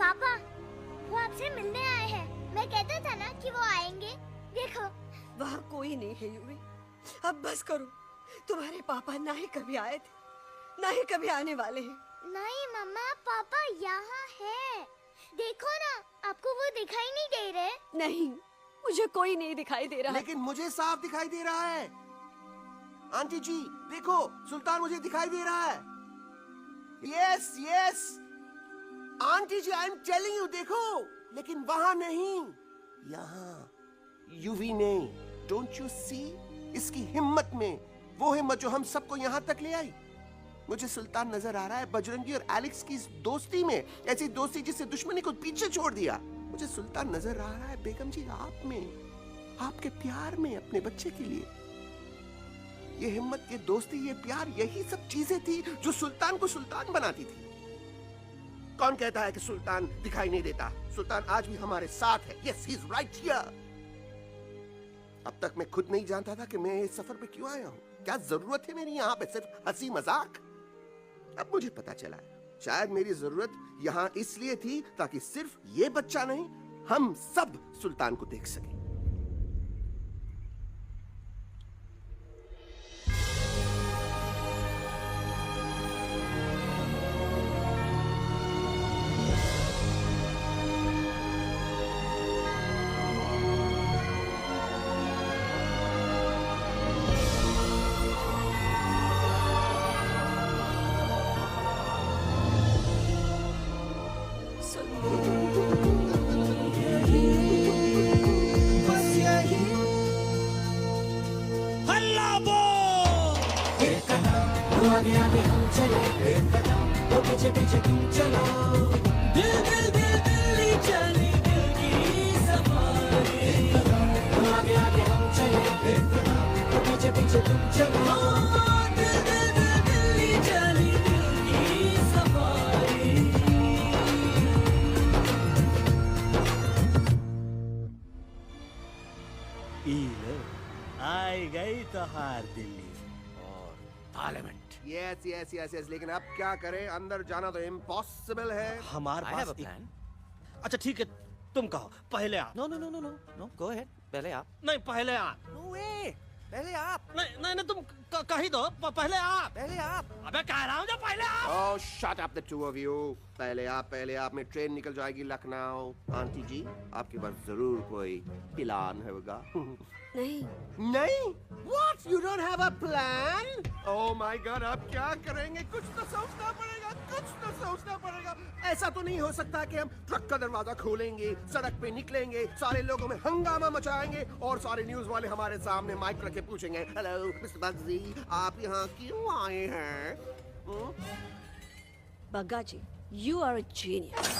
पापा, वो आपसे मिलने आए हैं। मैं कहता था ना कि वो आएंगे। देखो, वहाँ कोई नहीं है यूवी। अब बस करो। तुम्हारे पापा ना ही कभी आए थे, ना ही कभी आने वाले हैं। नहीं मम्मा, पापा यहाँ है। देखो ना, आपको वो दिखाई नहीं दे रहे? नहीं, मुझे कोई नहीं दिखाई दे रहा। लेकिन मुझे साफ दिखाई दे रहा है। आंटी जी देखो, सुल्तान मुझे दिखाई दे रहा है। Yes yes aunty ji, I am telling you, देखो। लेकिन वहां नहीं, यहाँ यूवी ने। Don't you see? इसकी हिम्मत में, वो हिम्मत जो हम सबको यहाँ तक ले आई। मुझे सुल्तान नजर आ रहा है बजरंगी और एलेक्स की इस दोस्ती में, ऐसी दोस्ती जिससे दुश्मनी को पीछे छोड़ दिया। मुझे सुल्तान नजर आ रहा है बेगम जी आप में, आपके प्यार में अपने बच्चे के लिए। ये हिम्मत, ये दोस्ती, ये प्यार, यही सब चीजें थी जो सुल्तान को सुल्तान बनाती थी। कौन कहता है कि सुल्तान दिखाई नहीं देता? सुल्तान आज भी हमारे साथ है। Yes, he is right here. अब तक मैं खुद नहीं जानता था कि मैं इस सफर पे क्यों आया हूँ। क्या जरूरत है मेरी यहाँ पे सिर्फ हंसी मजाक? अब मुझे पता चला है, शायद मेरी जरूरत यहाँ इसलिए थी ताकि सिर्फ ये बच्चा नहीं, हम सब सुल्तान को देख सके। आगे आगे हम चले, एक कदम तो पीछे पीछे तुम चलो। दिल दिल दिल दिल्ली चली, दिल की सफारी। एक कदम तो आगे आगे हम चले, एक कदम तो पीछे पीछे तुम चलो। दिल दिल दिल दिल्ली चली, दिल की सफारी। आई गई तो हार दिल्ली और parliament. Yes yes yes yes, लेकिन अब क्या करें? अंदर जाना तो इम्पॉसिबल है। हमारे I have pass a plan. अच्छा ठीक है, तुम कहो, पहले आप। No no no no no no, go ahead, पहले आप। नहीं, पहले आप। नो वे, पहले आप। नहीं नहीं नहीं, तुम कह ही दो, पहले आप। पहले आप। अबे कह रहा हूँ जो पहले आप। Oh, shut up the two of you. पहले आप में ट्रेन निकल जाएगी लखनऊ। आंटी जी, आपके पास जरूर कोई प्लान होगा। नहीं नहीं? What? You don't have a plan? Oh my God, आप क्या करेंगे? कुछ तो सोचना पड़ेगा, कुछ तो सोचना पड़ेगा। ऐसा तो नहीं हो सकता कि हम ट्रक का दरवाजा खोलेंगे, सड़क पे निकलेंगे, सारे लोगों में हंगामा मचाएंगे और सारे न्यूज वाले हमारे सामने माइक रख के पूछेंगे, हेलो मिस्टर बग्जी, आप यहाँ क्यों आए हैं? बग्गा जी, you are a genius.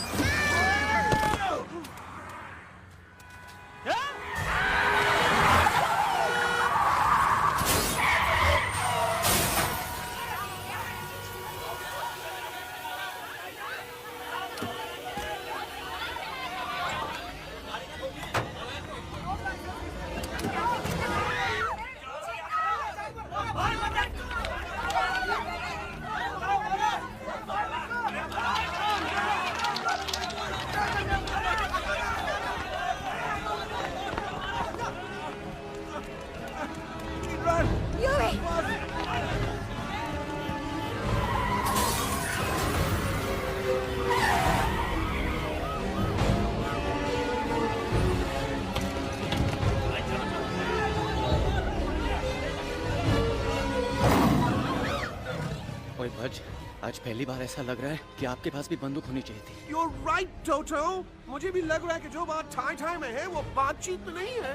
ओए भज, आज पहली बार ऐसा लग रहा है कि आपके पास भी बंदूक होनी चाहिए थी। You're right, Toto. मुझे भी लग रहा है कि जो बात ठाई ठाई में है वो बातचीत तो नहीं है।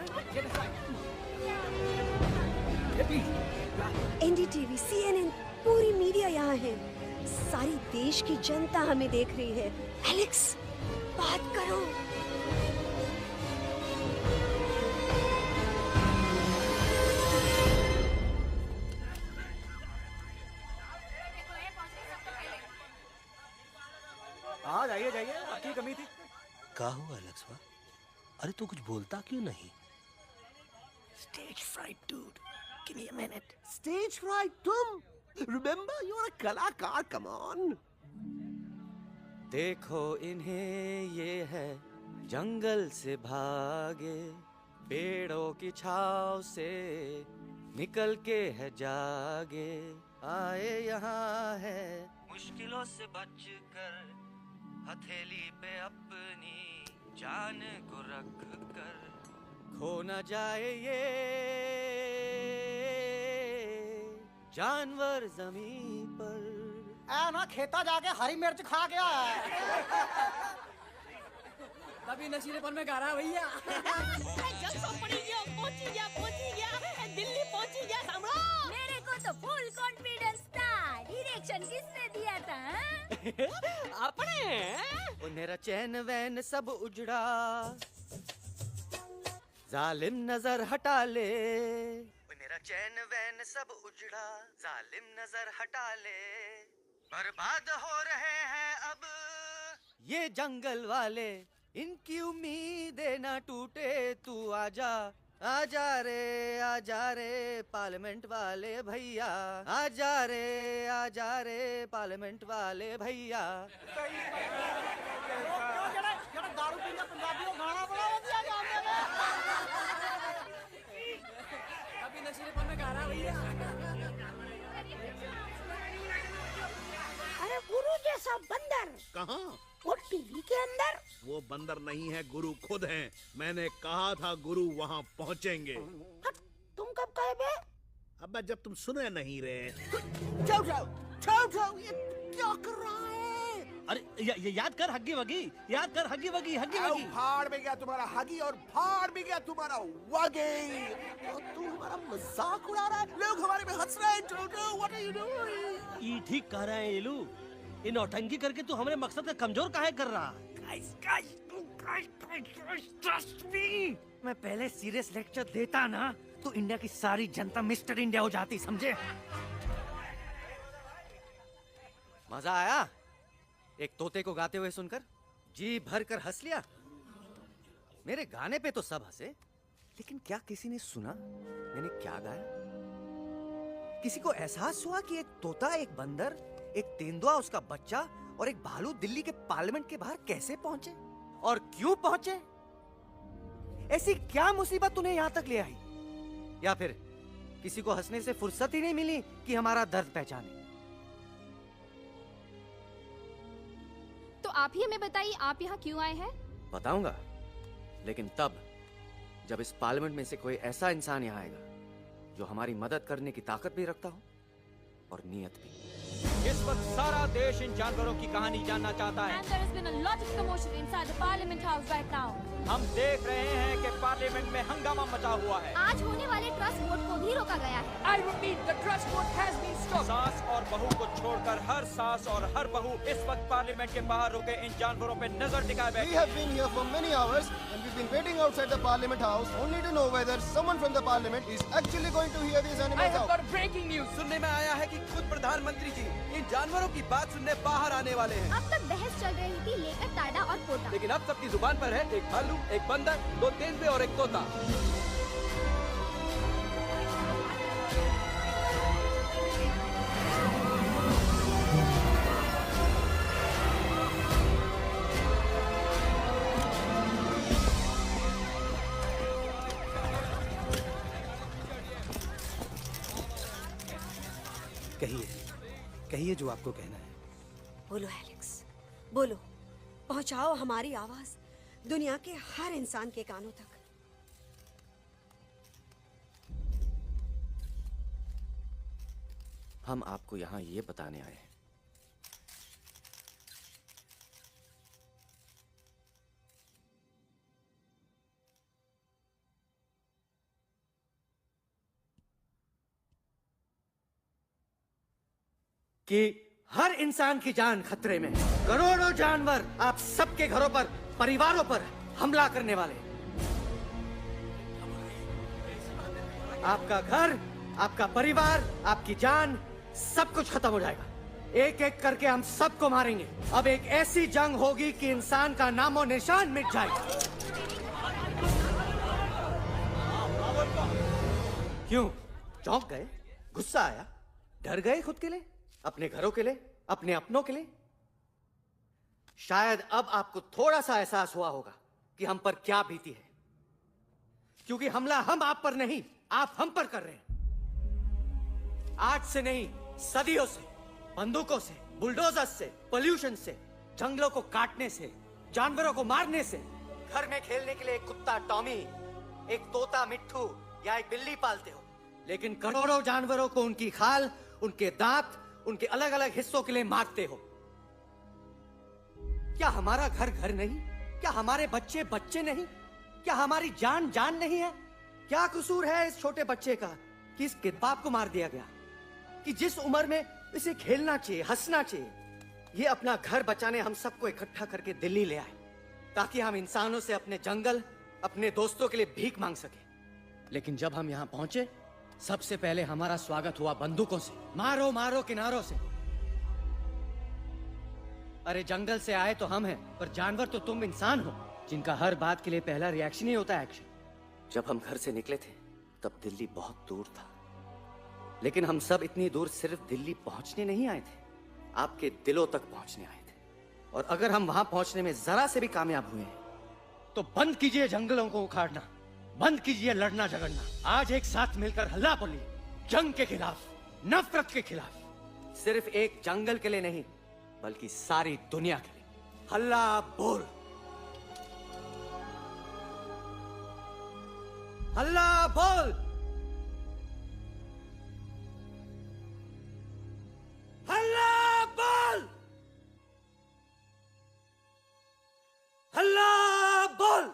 NDTV, CNN, पूरी मीडिया यहाँ है। सारी देश की जनता हमें देख रही है। एलेक्स, बात करो। हाँ जाइए जाइए, आपकी कमी थी। क्या हुआ लक्ष्मण? अरे तू कुछ बोलता क्यों नहीं? Stage fright, dude. Give me a minute. Stage fright, तुम? Remember, you're a कलाकार. Come on. देखो इन्हें, ये है जंगल से भागे, पेड़ों की छाव से निकल के है जागे, आए यहाँ है मुश्किलों से बचकर, हथेली पे अपनी जान को रख कर, खो न जाए ये जानवर जमीन पर। ना खेता जाके हरी मिर्च खा गया है। तभी नशीलेपन में गा रहा है भैया। पहुंची गया, दिल्ली पहुंची गया सामरा। मेरे को तो फुल कॉन्फिडेंस था। डायरेक्शन किसने दिया था? अपने। वो मेरा चैन वैन सब उजड़ा, जालिम नजर हटा ले। वो मेरा चैन वैन सब उजड़ा, जालिम नजर हटा ले। बर्बाद हो रहे हैं अब ये जंगल वाले, इनकी उम्मीदें ना टूटे, तू आजा आजा रे पार्लियामेंट वाले भैया, आजा रे पार्लियामेंट वाले भैया। दारू पीने पंजाबी को गाना बड़ा दिया जाता तभी नशीलेपन में गा रहा है भैया। अरे गुरु जैसा बंदर कहाँ? वो टीवी के अंदर। वो बंदर नहीं है, गुरु खुद हैं। मैंने कहा था गुरु वहाँ पहुँचेंगे। तुम कब कहे बे? अब जब तुम सुने नहीं रहे। ये क्या कर रहा है? अरे याद कर हग्गी वगी, याद कर हग्गी वगी, हग्गी वगी। फाड़ में गया तुम्हारा हगी और फाड़ में गया तुम्हारा वगी। और तू हमारा मजाक उड़ा रहा है, लोग हमारे में हंस रहे हैं। What are you doing? ये ठीक कह रहे हैं येलू, ये नौटंकी करके तू हमारे मकसद का कमजोर काहे कर रहा? ट्रस्ट मी, मैं पहले सीरियस लेक्चर देता ना तो इंडिया की सारी जनता मिस्टर इंडिया हो जाती, समझे? मजा आया एक तोते को गाते हुए सुनकर? जी भर कर हंस लिया। मेरे गाने पे तो सब हंसे, लेकिन क्या किसी ने सुना मैंने क्या गाया? किसी को एहसास हुआ कि एक तोता, एक बंदर, एक तेंदुआ, उसका बच्चा और एक भालू दिल्ली के पार्लियामेंट के बाहर कैसे पहुंचे और क्यों पहुंचे? ऐसी क्या मुसीबत उन्हें यहां तक ले आई? या फिर किसी को हंसने से फुर्सत ही नहीं मिली कि हमारा दर्द पहचाने? तो आप ही हमें बताइए, आप यहाँ क्यों आए हैं? बताऊंगा, लेकिन तब जब इस पार्लियामेंट में से कोई ऐसा इंसान यहाँ आएगा जो हमारी मदद करने की ताकत भी रखता हो और नीयत भी। इस वक्त सारा देश इन जानवरों की कहानी जानना चाहता है। And there has been a lot of commotion inside the Parliament House right now. हम देख रहे हैं कि पार्लियामेंट में हंगामा मचा हुआ है। आज होने वाले ट्रस्ट वोट को भी रोका गया है। I repeat, the trust vote has been stopped. सास और बहू को छोड़कर हर सास और हर बहू इस वक्त पार्लियामेंट के बाहर रुके इन जानवरों पे नजर टिकाए बैठे। We have been here for many hours and we've been waiting outside the Parliament House only to know whether someone from the Parliament is actually going to hear these animals out. I have got breaking news. सुनने में आया है कि खुद प्रधानमंत्री जी इन जानवरों की बात सुनने बाहर आने वाले हैं। अब तक बहस चल रही थी लेकर टाडा और पोता, लेकिन अब सबकी जुबान पर है एक भालू, एक बंदर, दो तेंदुए और एक तोता। कहिए जो आपको कहना है। बोलो एलेक्स, बोलो, पहुंचाओ हमारी आवाज दुनिया के हर इंसान के कानों तक। हम आपको यहाँ ये बताने आए हैं कि हर इंसान की जान खतरे में है। करोड़ों जानवर आप सबके घरों पर, परिवारों पर हमला करने वाले। आपका घर, आपका परिवार, आपकी जान, सब कुछ खत्म हो जाएगा। एक एक करके हम सबको मारेंगे। अब एक ऐसी जंग होगी कि इंसान का नामो निशान मिट जाएगा। क्यों चौंक गए? गुस्सा आया? डर गए खुद के लिए, अपने घरों के लिए, अपने अपनों के लिए? शायद अब आपको थोड़ा सा एहसास हुआ होगा कि हम पर क्या बीती है, क्योंकि हमला हम आप पर नहीं, आप हम पर कर रहे हैं। आज से नहीं, सदियों से, बंदूकों से, बुलडोजर से, पोल्यूशन से, जंगलों को काटने से, जानवरों को मारने से। घर में खेलने के लिए एक कुत्ता टॉमी, एक तोता मिट्ठू या एक बिल्ली पालते हो, लेकिन करोड़ों जानवरों को उनकी खाल, उनके दांत, उनके अलग अलग हिस्सों के लिए मारते हो। क्या हमारा घर घर नहीं? क्या हमारे बच्चे बच्चे नहीं? क्या हमारी जान जान नहीं है? क्या कसूर है इस छोटे बच्चे का कि इसके बाप को मार दिया गया, कि जिस उम्र में इसे खेलना चाहिए, हंसना चाहिए। ये अपना घर बचाने हम सबको इकट्ठा करके दिल्ली ले आए, ताकि हम इंसानों से अपने जंगल, अपने दोस्तों के लिए भीख मांग सके। लेकिन जब हम यहाँ पहुंचे, सबसे पहले हमारा स्वागत हुआ बंदूकों से। मारो मारो किनारों से। अरे जंगल से आए तो हम हैं, पर जानवर तो तुम इंसान हो, जिनका हर बात के लिए पहला रिएक्शन ही होता है एक्शन। जब हम घर से निकले थे तब दिल्ली बहुत दूर था, लेकिन हम सब इतनी दूर सिर्फ दिल्ली पहुंचने नहीं आए थे, आपके दिलों तक पहुंचने आए थे। और अगर हम वहां पहुंचने में जरा से भी कामयाब हुए हैं, तो बंद कीजिए जंगलों को उखाड़ना, बंद कीजिए लड़ना झगड़ना। आज एक साथ मिलकर हल्ला बोलिए, जंग के खिलाफ, नफरत के खिलाफ। सिर्फ एक जंगल के लिए नहीं, बल्कि सारी दुनिया के लिए। हल्ला बोल, हल्ला बोल, हल्ला बोल, हल्ला बोल।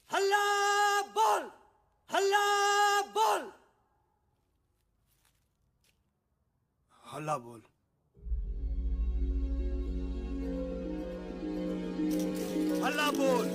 हल्ला बोल, हल्ला बोल, हल्ला बोल। हल्ला बोल।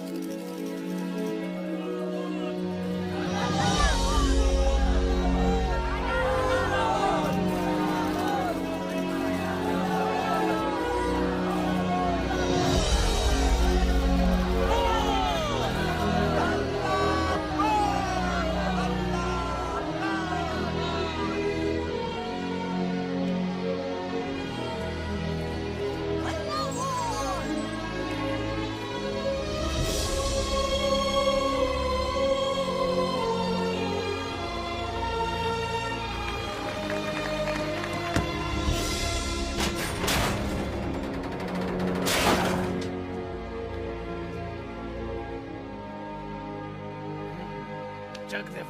चक दे